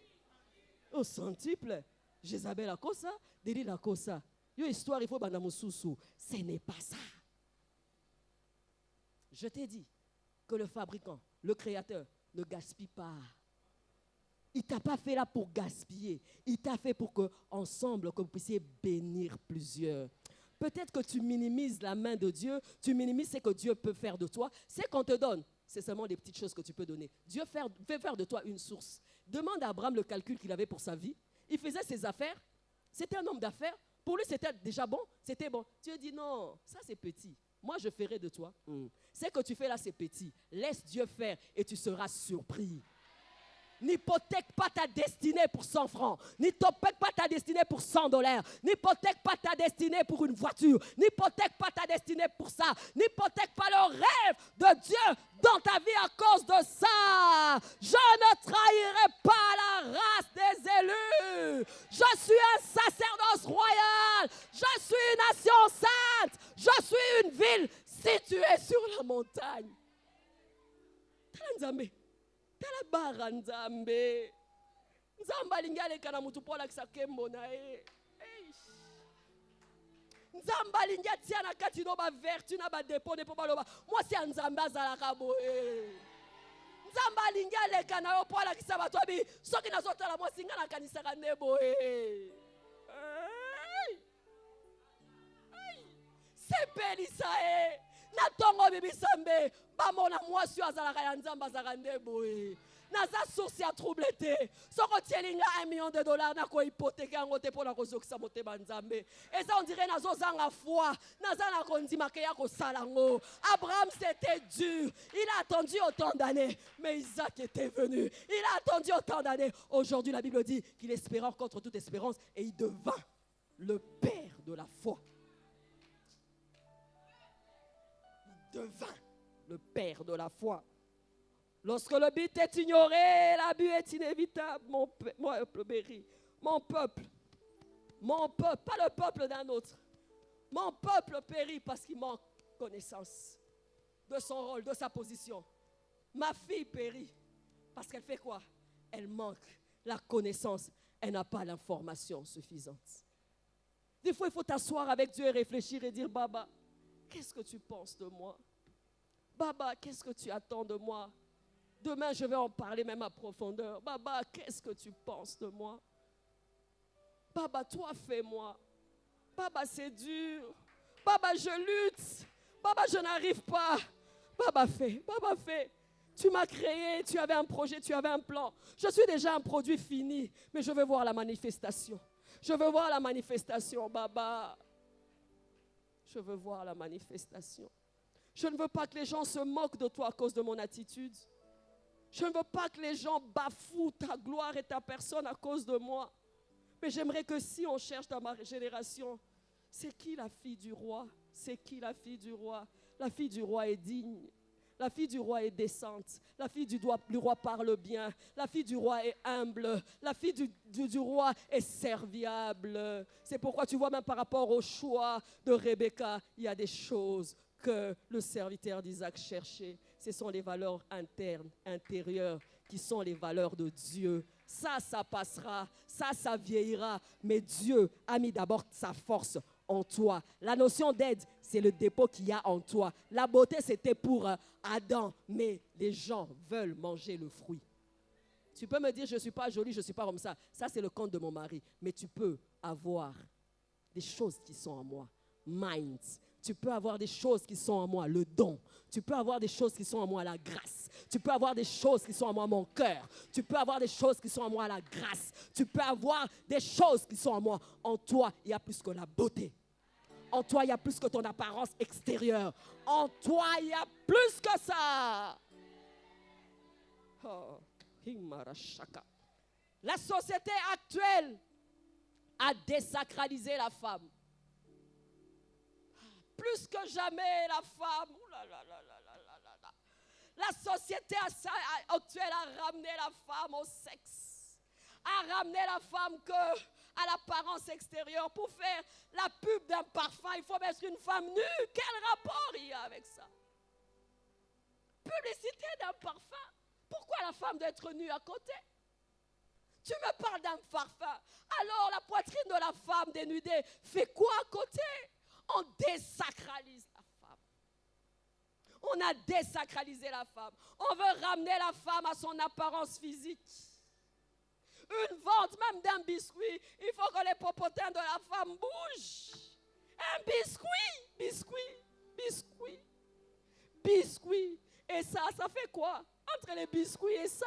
Au centuple. Jézabel a cosa. Deli la cosa. Yo histoire, il faut bandamoussousou. Ce n'est pas ça. Je t'ai dit que le fabricant, le créateur, ne gaspille pas. Il ne t'a pas fait là pour gaspiller. Il t'a fait pour que, ensemble, que vous puissiez bénir plusieurs. Peut-être que tu minimises la main de Dieu, tu minimises ce que Dieu peut faire de toi. Ce qu'on te donne, c'est seulement des petites choses que tu peux donner. Dieu veut faire de toi une source. Demande à Abraham le calcul qu'il avait pour sa vie. Il faisait ses affaires. C'était un homme d'affaires. Pour lui, c'était déjà bon. C'était bon. Dieu dit non, ça c'est petit. Moi, je ferai de toi. Ce que tu fais là, c'est petit. Laisse Dieu faire et tu seras surpris. N'hypothèque pas ta destinée pour 100 francs. N'hypothèque pas ta destinée pour 100 $. N'hypothèque pas ta destinée pour une voiture. N'hypothèque pas ta destinée pour ça. N'hypothèque pas le rêve de Dieu dans ta vie à cause de ça. Je ne trahirai pas la race des élus. Je suis un sacerdoce royal. Je suis une nation sainte. Je suis une ville située sur la montagne. Tanzambe. Talabara nzambe. Nzamba lingale kana mutu pola kisakembo na e. Nzamba lingia tia na kati no ba vertu na ba dépôt de baloba. Moi c'est nzamba zalaka boye. Nzamba lingia le kana yo pola kisabato bi soki nazotala moi singa na kanisa ka nebo e. C'est belisa e. Na tongo bibi sambe ba mona mwasi azalaka ya nzamba zaka ndeboe na za source ya troublete soko tielinga $1 million na ko hypothèque yango te pona ko zokisa motema nzambe et ça on dirait nazo zanga foi naza na kondima ke ya ko salango. Abraham c'était dur, il a attendu autant d'années, mais Isaac était venu, il a attendu autant d'années. Aujourd'hui la Bible dit qu'il espéra contre toute espérance et il devint le père de la foi. Devint le père de la foi. Lorsque le but est ignoré, l'abus est inévitable. Mon peuple périt. Mon peuple, pas le peuple d'un autre. Mon peuple périt parce qu'il manque connaissance de son rôle, de sa position. Ma fille périt parce qu'elle fait quoi? Elle manque la connaissance. Elle n'a pas l'information suffisante. Des fois, il faut t'asseoir avec Dieu et réfléchir et dire, Baba, qu'est-ce que tu penses de moi? Baba, qu'est-ce que tu attends de moi? Demain, je vais en parler même à profondeur. Baba, qu'est-ce que tu penses de moi? Baba, toi, fais-moi. Baba, c'est dur. Baba, je lutte. Baba, je n'arrive pas. Baba, fais. Baba, fais. Tu m'as créé, tu avais un projet, tu avais un plan. Je suis déjà un produit fini, mais je veux voir la manifestation. Je veux voir la manifestation, Baba. Je veux voir la manifestation. Je ne veux pas que les gens se moquent de toi à cause de mon attitude. Je ne veux pas que les gens bafouent ta gloire et ta personne à cause de moi. Mais j'aimerais que si on cherche dans ma génération, c'est qui la fille du roi? C'est qui la fille du roi? La fille du roi est digne. La fille du roi est décente. La fille du roi parle bien. La fille du roi est humble. La fille du roi est serviable. C'est pourquoi tu vois même par rapport au choix de Rebecca, il y a des choses que le serviteur d'Isaac cherchait. Ce sont les valeurs internes, intérieures, qui sont les valeurs de Dieu. Ça passera. Ça vieillira. Mais Dieu a mis d'abord sa force en toi. La notion d'aide, c'est le dépôt qu'il y a en toi. La beauté, c'était pour Adam, mais les gens veulent manger le fruit. Tu peux me dire, je ne suis pas jolie, je ne suis pas comme ça. Ça, c'est le compte de mon mari. Mais tu peux avoir des choses qui sont en moi. Mind. Tu peux avoir des choses qui sont en moi, le don. Tu peux avoir des choses qui sont en moi, la grâce. Tu peux avoir des choses qui sont en moi, mon cœur. Tu peux avoir des choses qui sont en moi, la grâce. Tu peux avoir des choses qui sont en moi. En toi, il y a plus que la beauté. En toi, il y a plus que ton apparence extérieure. En toi, il y a plus que ça. Oh, Himarashaka. La société actuelle a désacralisé la femme. Plus que jamais, la femme. La société actuelle a ramené la femme au sexe. A ramené la femme à l'apparence extérieure. Pour faire la pub d'un parfum, il faut mettre une femme nue. Quel rapport il y a avec ça? Publicité d'un parfum. Pourquoi la femme doit être nue à côté? Tu me parles d'un parfum. Alors la poitrine de la femme dénudée fait quoi à côté? On désacralise la femme. On a désacralisé la femme. On veut ramener la femme à son apparence physique. Une vente même d'un biscuit, il faut que les popotins de la femme bougent. Un biscuit. Et ça fait quoi? Entre les biscuits et ça,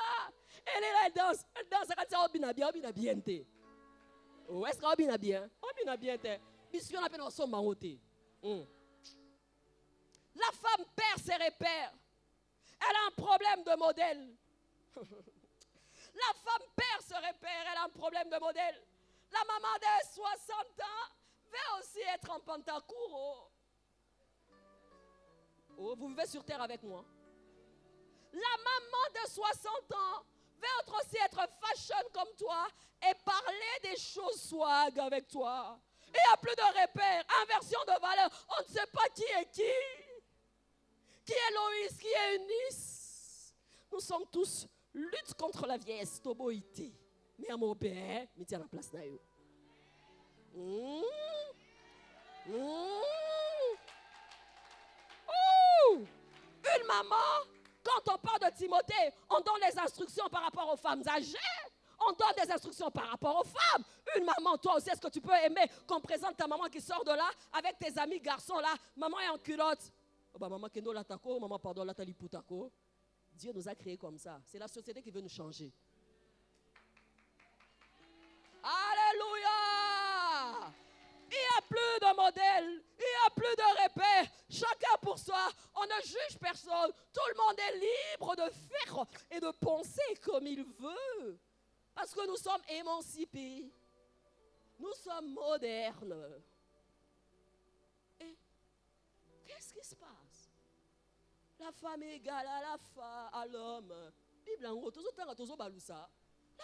elle est là, elle danse, elle dit, oh, bien, oh, est-ce qu'on bien bien? Oh, bien, biscuit, on appelle son maroté. La femme perd ses repères. Elle a un problème de modèle. La femme perd ses repères, elle a un problème de modèle. La maman de 60 ans veut aussi être en pantacourt. Oh, vous vivez sur terre avec moi. La maman de 60 ans veut aussi être fashion comme toi et parler des choses swag avec toi. Il n'y a plus de repères, inversion de valeur. On ne sait pas qui est qui. Qui est Loïs, qui est Eunice. Nous sommes tous lutte contre la vieillesse, toboïté. Mais à mon père, mais tiens la place là. Une maman, quand on parle de Timothée, on donne les instructions par rapport aux femmes âgées. On donne des instructions par rapport aux femmes. Une maman, toi aussi, est-ce que tu peux aimer qu'on présente ta maman qui sort de là avec tes amis garçons là? Maman est en culotte. Oh bah maman kendo la tako, maman pardon la taliputako. Dieu nous a créés comme ça. C'est la société qui veut nous changer. Alléluia! Il n'y a plus de modèle, il n'y a plus de repères. Chacun pour soi, on ne juge personne. Tout le monde est libre de faire et de penser comme il veut. Parce que nous sommes émancipés. Nous sommes modernes. Et qu'est-ce qui se passe? La femme est égale à l'homme. La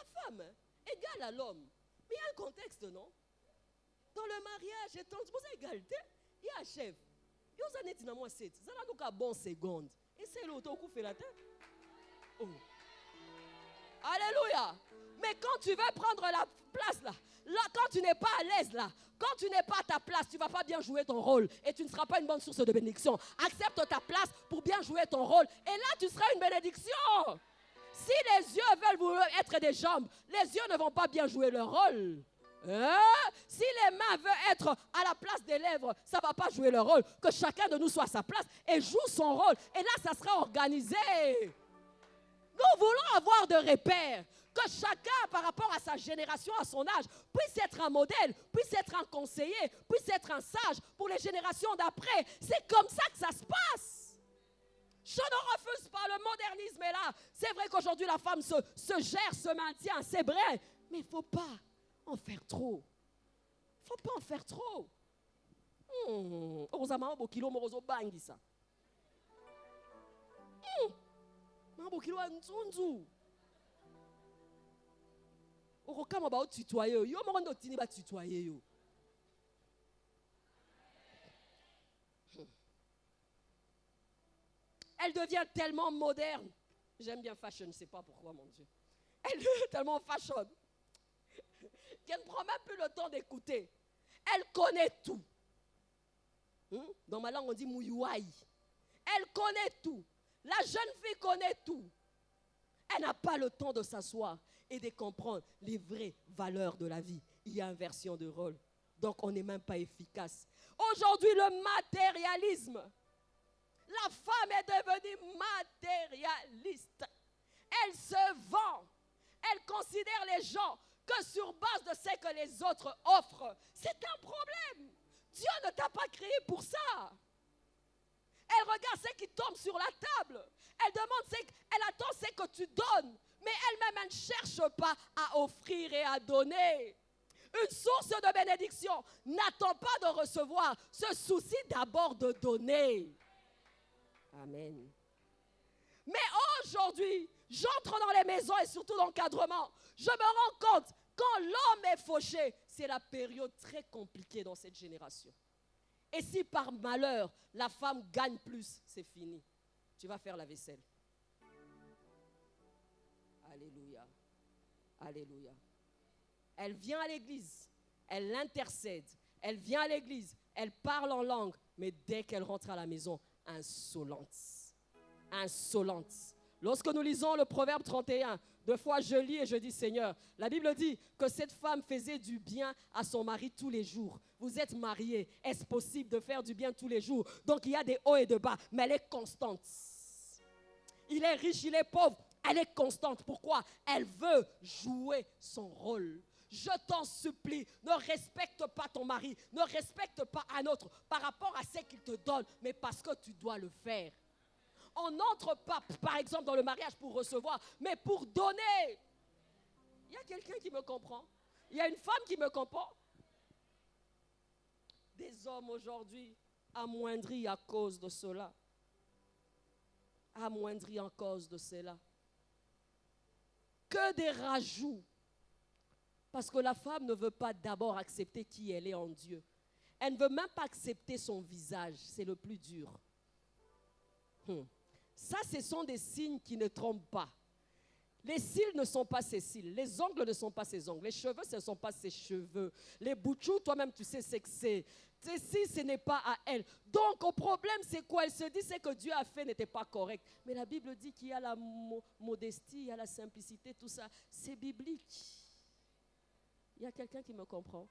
femme égale à l'homme. Mais il y a un contexte, non? Dans le mariage, c'est une égalité. Il y a un chef. Il y a un étinamo 7. Ça n'a pas bon seconde. Et c'est l'autre qui fait la tête. Oh. Alléluia. Mais quand tu veux prendre la place là, quand tu n'es pas à l'aise là, quand tu n'es pas à ta place, tu ne vas pas bien jouer ton rôle et tu ne seras pas une bonne source de bénédiction. Accepte ta place pour bien jouer ton rôle et là tu seras une bénédiction. Si les yeux veulent être des jambes, les yeux ne vont pas bien jouer leur rôle. Si les mains veulent être à la place des lèvres, ça ne va pas jouer leur rôle. Que chacun de nous soit à sa place et joue son rôle. Et là, ça sera organisé. Nous voulons avoir de repères. Que chacun, par rapport à sa génération, à son âge, puisse être un modèle, puisse être un conseiller, puisse être un sage pour les générations d'après. C'est comme ça que ça se passe. Je ne refuse pas, le modernisme est là. C'est vrai qu'aujourd'hui, la femme se gère, se maintient, c'est vrai. Mais il ne faut pas en faire trop. Il ne faut pas en faire trop. Heureusement, il y a un bangi ça. Elle devient tellement moderne. J'aime bien fashion, je ne sais pas pourquoi, mon Dieu. Elle devient tellement fashion qu'elle ne prend même plus le temps d'écouter. Elle connaît tout. Dans ma langue, on dit mouyouaï. Elle connaît tout. La jeune fille connaît tout. Elle n'a pas le temps de s'asseoir et de comprendre les vraies valeurs de la vie. Il y a inversion de rôle. Donc, on n'est même pas efficace. Aujourd'hui, le matérialisme. La femme est devenue matérialiste. Elle se vend. Elle considère les gens que sur base de ce que les autres offrent. C'est un problème. Dieu ne t'a pas créé pour ça. Elle regarde ce qui tombe sur la table. Elle attend ce que tu donnes. Mais elle-même, elle ne cherche pas à offrir et à donner. Une source de bénédiction n'attend pas de recevoir. Se soucie d'abord de donner. Amen. Mais aujourd'hui, j'entre dans les maisons et surtout dans l'encadrement. Je me rends compte, quand l'homme est fauché, c'est la période très compliquée dans cette génération. Et si par malheur, la femme gagne plus, c'est fini. Tu vas faire la vaisselle. Alléluia. Alléluia. Elle vient à l'église, elle intercède, elle vient à l'église, elle parle en langue, mais dès qu'elle rentre à la maison, insolente. Insolente. Lorsque nous lisons le Proverbe 31, deux fois je lis et je dis Seigneur, la Bible dit que cette femme faisait du bien à son mari tous les jours. Vous êtes mariés, est-ce possible de faire du bien tous les jours? Donc il y a des hauts et des bas, mais elle est constante. Il est riche, il est pauvre, elle est constante. Pourquoi? Elle veut jouer son rôle. Je t'en supplie, ne respecte pas ton mari, ne respecte pas un autre par rapport à ce qu'il te donne, mais parce que tu dois le faire. On n'entre pas, par exemple, dans le mariage pour recevoir, mais pour donner. Il y a quelqu'un qui me comprend? Il y a une femme qui me comprend? Des hommes aujourd'hui amoindris à cause de cela. Amoindris à cause de cela. Que des rajouts. Parce que la femme ne veut pas d'abord accepter qui elle est en Dieu. Elle ne veut même pas accepter son visage. C'est le plus dur. Ça, ce sont des signes qui ne trompent pas. Les cils ne sont pas ses cils. Les ongles ne sont pas ses ongles. Les cheveux, ce ne sont pas ses cheveux. Les boutchous, toi-même, tu sais ce que c'est. Si ce n'est pas à elle. Donc, au problème, c'est quoi? Elle se dit ce que Dieu a fait n'était pas correct. Mais la Bible dit qu'il y a la modestie, il y a la simplicité, tout ça. C'est biblique. Il y a quelqu'un qui me comprend?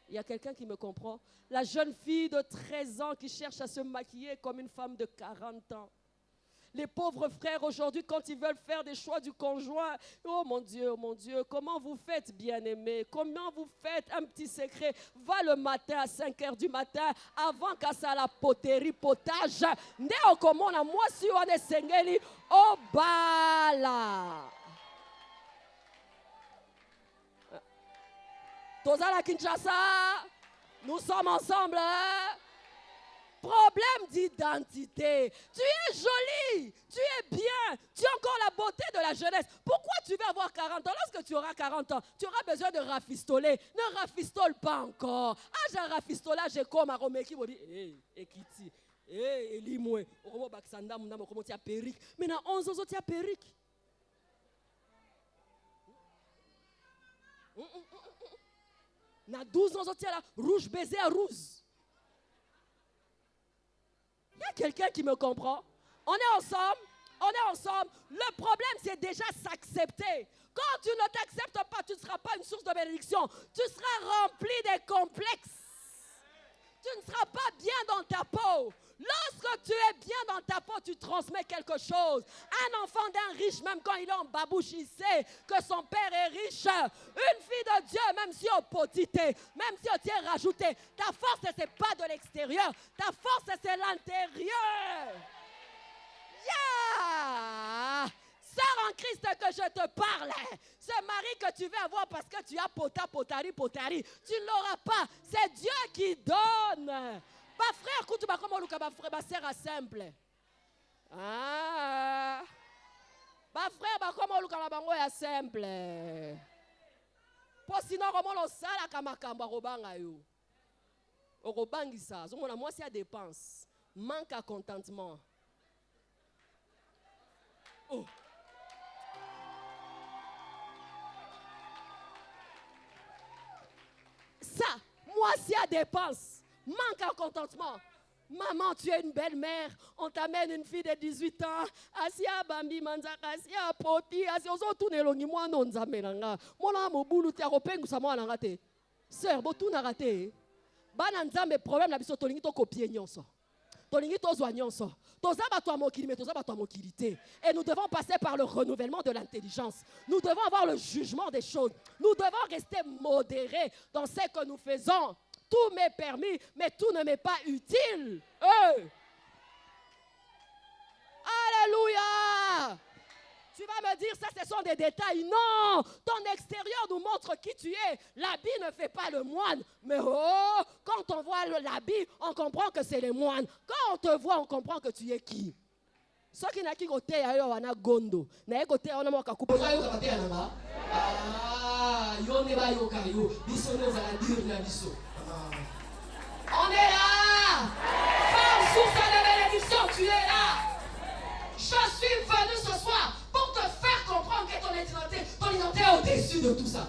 Il y a quelqu'un qui me comprend? La jeune fille de 13 ans qui cherche à se maquiller comme une femme de 40 ans. Les pauvres frères aujourd'hui, quand ils veulent faire des choix du conjoint, oh mon Dieu, comment vous faites, bien-aimés? Comment vous faites? Un petit secret. Va le matin à 5 h du matin, avant qu'à ça la poterie, potage. Néo comment on a moi si on est sengeli, oh bala. Tozala Kinshasa, nous sommes ensemble. Problème d'identité. Tu es jolie, tu es bien, tu as encore la beauté de la jeunesse. Pourquoi tu veux avoir 40 ans? Lorsque tu auras 40 ans, tu auras besoin de rafistoler. Ne rafistole pas encore. Ah, j'ai rafistolage, j'ai comme à Romeki, on dit, Ekiti, Elimwe, Oromo Baksanda, Mouna, Mokomo, tu as perruque. Maintenant, 11 ans, tu as perruque. Na 12 ans, tu as la rouge baiser à rouge. Il y a quelqu'un qui me comprend? On est ensemble. On est ensemble. Le problème, c'est déjà s'accepter. Quand tu ne t'acceptes pas, tu ne seras pas une source de bénédiction. Tu seras rempli des complexes. Tu ne seras pas bien dans ta peau. Lorsque tu es bien dans ta peau, tu transmets quelque chose. Un enfant d'un riche, même quand il est en babouche, il sait que son père est riche. Une fille de Dieu, même si on potité, même si on t'y est rajouté, ta force, ce n'est pas de l'extérieur. Ta force, c'est l'intérieur. Yeah! Sœur en Christ que je te parle, ce mari que tu veux avoir parce que tu as potari, tu ne l'auras pas. C'est Dieu qui donne. Ma frère, écoute, comment ma sœur simple. Ah. Ma frère, comment est simple. Pour sinon, comment on sait la kamakamba robanga yo. Robangisa, moi c'est à dépense. Manque à contentement. Oh. Ça, moi c'est à dépense. Manque à contentement. Maman, tu es une belle mère. On t'amène une fille de 18 ans. Asia Bambi Manzaka, Asia Poti, Asia Ozo Tunelongi, moi non Zamelanga. Moi là, mon boulot, tu as repéré que ça m'a langate. Sœur, botou na raté. Bana nzambe problème na biso tolingi to copier nyonso. Tolingi to zwa nyonso. Toza bato a mokili mais toza bato a mokilité. Et nous devons passer par le renouvellement de l'intelligence. Nous devons avoir le jugement des choses. Nous devons rester modérés dans ce que nous faisons. Tout m'est permis, mais tout ne m'est pas utile. Alléluia! Tu vas me dire, ça, ce sont des détails. Non! Ton extérieur nous montre qui tu es. L'habit ne fait pas le moine. Mais oh, quand on voit l'habit, on comprend que c'est le moine. Quand on te voit, on comprend que tu es qui. Ce qui n'a qui côté ayo wana gondo. Na côté on a mo kakupo. Ayo côté nanga. Ah, yo ne ba yo kayo. Biso no za la dire na biso. On est là! Femme source de bénédiction, tu es là! Je suis venu ce soir pour te faire comprendre que ton identité est au-dessus de tout ça.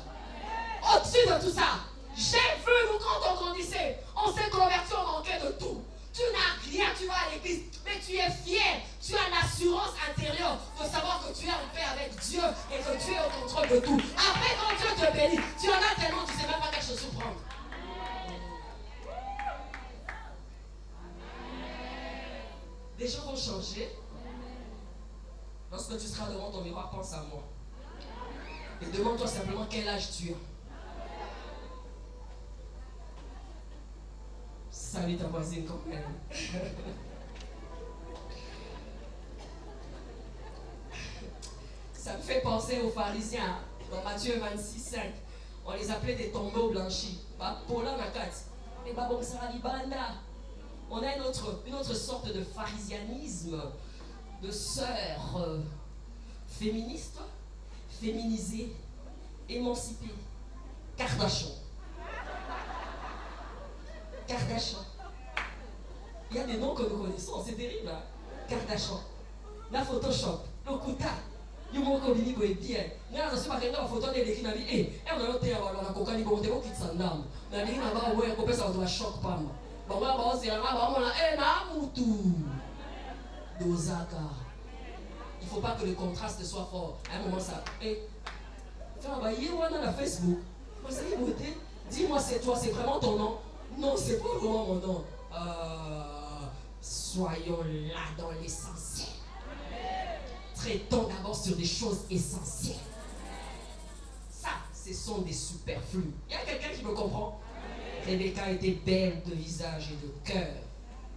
Au-dessus de tout ça. J'ai vu, nous, quand on grandissait, on s'est converti, on manquait de tout. Tu n'as rien, tu vas à l'église, mais tu es fier. Tu as l'assurance intérieure de savoir que tu es en paix avec Dieu et que tu es au contrôle de tout. Après, quand Dieu te bénit, tu en as tellement, tu ne sais même pas quelle chose prendre. Les gens vont changer. Lorsque tu seras devant ton miroir, pense à moi. Et demande-toi simplement quel âge tu as. Salut ta voisine quand même. Ça me fait penser aux pharisiens. Dans Matthieu 26, 5, on les appelait des tombeaux blanchis. On a une autre sorte de pharisianisme, de sœurs féministes, féminisées, émancipées. Kardashian. Kardashian. Il y a des noms que nous connaissons, c'est terrible. Hein? Kardashian. La Photoshop, le Kuta. Il y a un bien. Il y a une photo de l'équipe. Et on a noté la cocaïne, on a dit qu'il s'en a. Mais il y a un choc. Il ne faut pas que le contraste soit fort. À un moment, ça. Facebook. Dis-moi, c'est toi, c'est vraiment ton nom? Non, c'est pas vraiment mon nom. Soyons là dans l'essentiel. Traitons d'abord sur des choses essentielles. Ça, ce sont des superflus. Il y a quelqu'un qui me comprend? Rebecca était belle de visage et de cœur.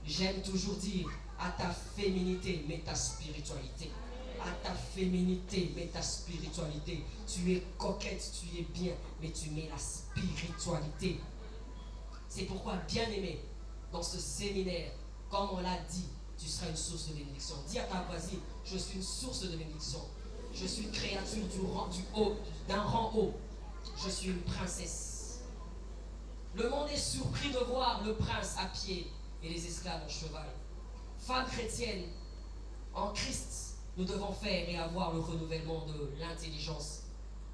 J'aime toujours dire, à ta féminité, mets ta spiritualité. À ta féminité, mets ta spiritualité. Tu es coquette, tu es bien, mais tu mets la spiritualité. C'est pourquoi, bien aimé, dans ce séminaire, comme on l'a dit, tu seras une source de bénédiction. Dis à ta voisine, je suis une source de bénédiction. Je suis une créature d'un rang haut. Je suis une princesse. Le monde est surpris de voir le prince à pied et les esclaves en cheval. Femmes chrétiennes, en Christ, nous devons faire et avoir le renouvellement de l'intelligence.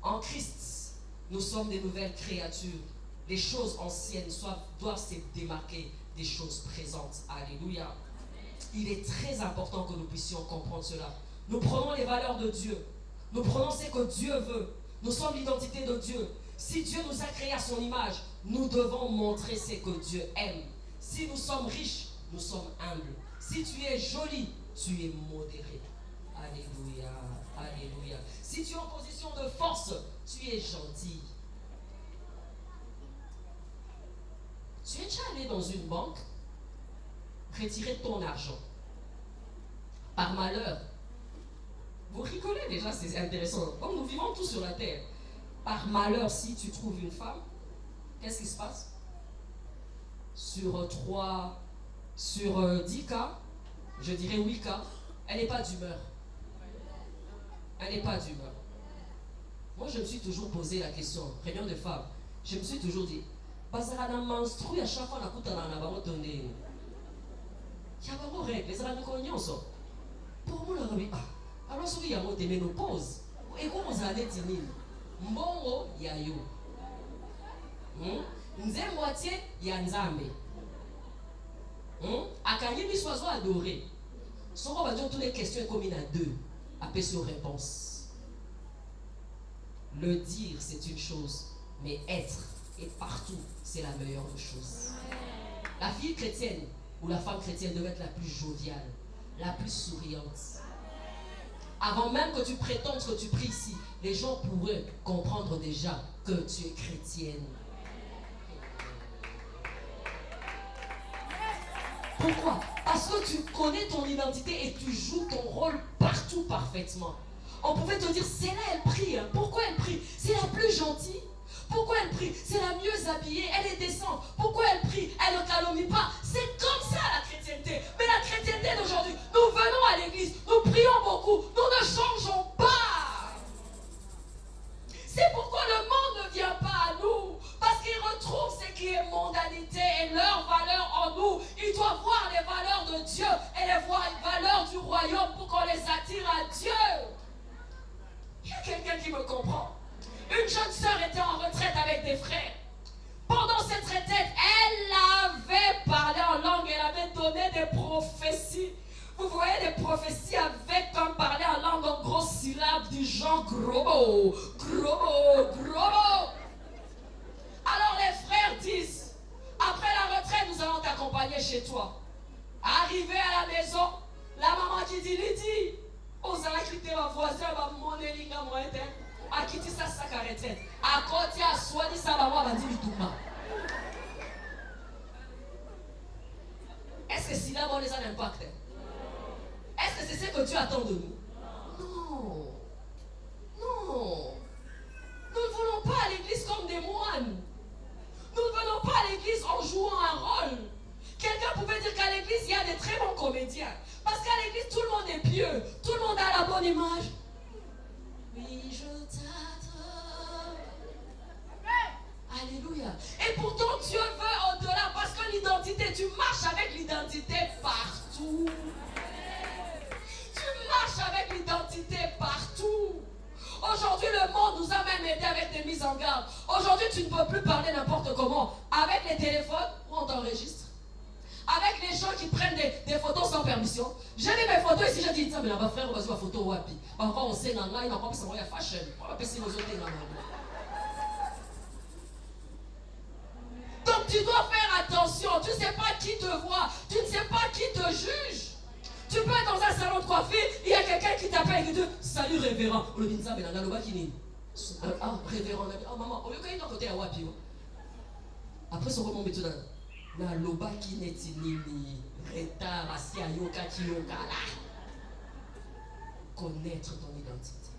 En Christ, nous sommes des nouvelles créatures. Les choses anciennes doivent se démarquer des choses présentes. Alléluia. Il est très important que nous puissions comprendre cela. Nous prenons les valeurs de Dieu. Nous prenons ce que Dieu veut. Nous sommes l'identité de Dieu. Si Dieu nous a créés à son image, nous devons montrer ce que Dieu aime. Si nous sommes riches, nous sommes humbles. Si tu es joli, tu es modéré. Alléluia. Alléluia. Si tu es en position de force, tu es gentil. Tu es déjà allé dans une banque retirer ton argent. Par malheur. Vous rigolez déjà, c'est intéressant. Comme nous vivons tous sur la terre. Par malheur, si tu trouves une femme, qu'est-ce qui se passe? Sur 10 cas, je dirais 8 cas, elle n'est pas d'humeur. Elle n'est pas d'humeur. Moi, je me suis toujours posé la question, réunion de femmes, je me suis toujours dit, Bazarana menstrue à chaque fois la coûte à la nabaro tonné. Il y a vraiment règle, les amis connaissent. Pour moi, alors il y a des ménopause. Et comment vous allez dire? Mbongo yayo. Nze moitié ya nzambe. Akanyemi soiseau adoré. Son va dire toutes les questions comme il a deux. Appel sur réponse. Le dire c'est une chose, mais être et partout, c'est la meilleure des choses. La fille chrétienne ou la femme chrétienne devait être la plus joviale, la plus souriante. Avant même que tu prétendes que tu pries ici, les gens pourraient comprendre déjà que tu es chrétienne. Pourquoi? Parce que tu connais ton identité et tu joues ton rôle partout parfaitement. On pouvait te dire, c'est là elle prie. Hein. Pourquoi elle prie? C'est la plus gentille. Pourquoi elle prie? C'est la mieux habillée, elle est décente. Pourquoi elle prie? Elle ne calomnie pas. C'est comme ça la chrétienté. Mais la chrétienté d'aujourd'hui, nous venons à l'église, nous prions beaucoup, nous ne changeons pas. C'est pourquoi le monde ne vient pas à nous. Parce qu'ils retrouvent ce qui est mondanité et leur valeur en nous. Ils doivent voir les valeurs de Dieu et les valeurs du royaume pour qu'on les attire à Dieu. Il y a quelqu'un qui me comprend. Une jeune sœur était en retraite avec des frères. Pendant cette retraite, elle avait parlé en langue, elle avait donné des prophéties. Vous voyez des prophéties avec comme parler en langue en grosses syllabes du genre gros mot, gros mot, gros mot. Alors les frères disent, après la retraite, nous allons t'accompagner chez toi. Arrivé à la maison, la maman qui dit, Lydie, on a quitté ma voisin, ma monnaie, l'inga, moi, a quitté sa sac à retraite. À côté, à soigner sa maman, va dire, est-ce que si là, on les a un impact? Est-ce que c'est ce que Dieu attend de nous? Non. Non. Nous ne venons pas à l'église comme des moines. Nous ne venons pas à l'église en jouant un rôle. Quelqu'un pouvait dire qu'à l'église, il y a des très bons comédiens. Parce qu'à l'église, tout le monde est pieux. Tout le monde a la bonne image. Oui, je t'adore. Alléluia. Et pourtant, Dieu veut au-delà. Parce que l'identité, tu marches avec l'identité partout. Tu marches avec l'identité partout. Aujourd'hui, le monde nous a même aidé avec des mises en garde. Aujourd'hui, tu ne peux plus parler n'importe comment. Avec les téléphones, où on t'enregistre. Avec les gens qui prennent des photos sans permission. J'ai mis mes photos ici, j'ai dit, tiens, mais là-bas, frère, on va voir photo wapi. Encore, on sait dans là, il n'a pas pu savoir, il y a fashion. On va passer nos autres dans donc, tu dois faire attention. Tu ne sais pas qui te voit. Tu ne sais pas qui te juge. Tu peux être dans un salon de coiffure, il y a quelqu'un qui t'appelle et qui dit, salut révérend. On le dit ça, mais dans le bas qui n'est. Ah, révérend. Ah, maman, au lieu qu'il y ait un côté à wapi. Après, son roman méthode. Na loba qui n'est ni retard assis à yoka qui yoka là. Connaître ton identité.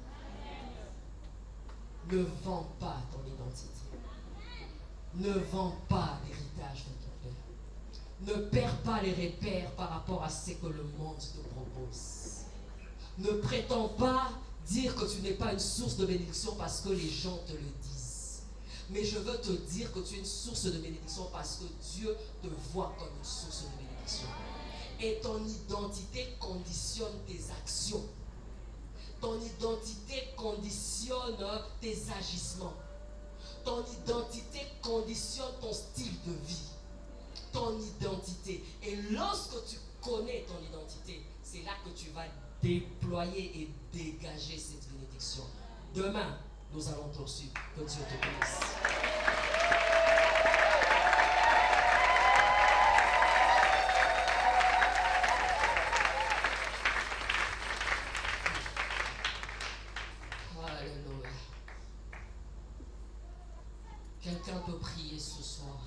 Ne vends pas ton identité. Ne vends pas l'héritage de ton père. Ne perds pas les repères par rapport à ce que le monde te propose. Ne prétends pas dire que tu n'es pas une source de bénédiction parce que les gens te le disent. Mais je veux te dire que tu es une source de bénédiction parce que Dieu te voit comme une source de bénédiction. Et ton identité conditionne tes actions. Ton identité conditionne tes agissements. Ton identité conditionne ton style de vie. Ton identité. Et lorsque tu connais ton identité, c'est là que tu vas déployer et dégager cette bénédiction. Demain, nous allons poursuivre. Que Dieu te bénisse. Alléluia. Quelqu'un peut prier ce soir.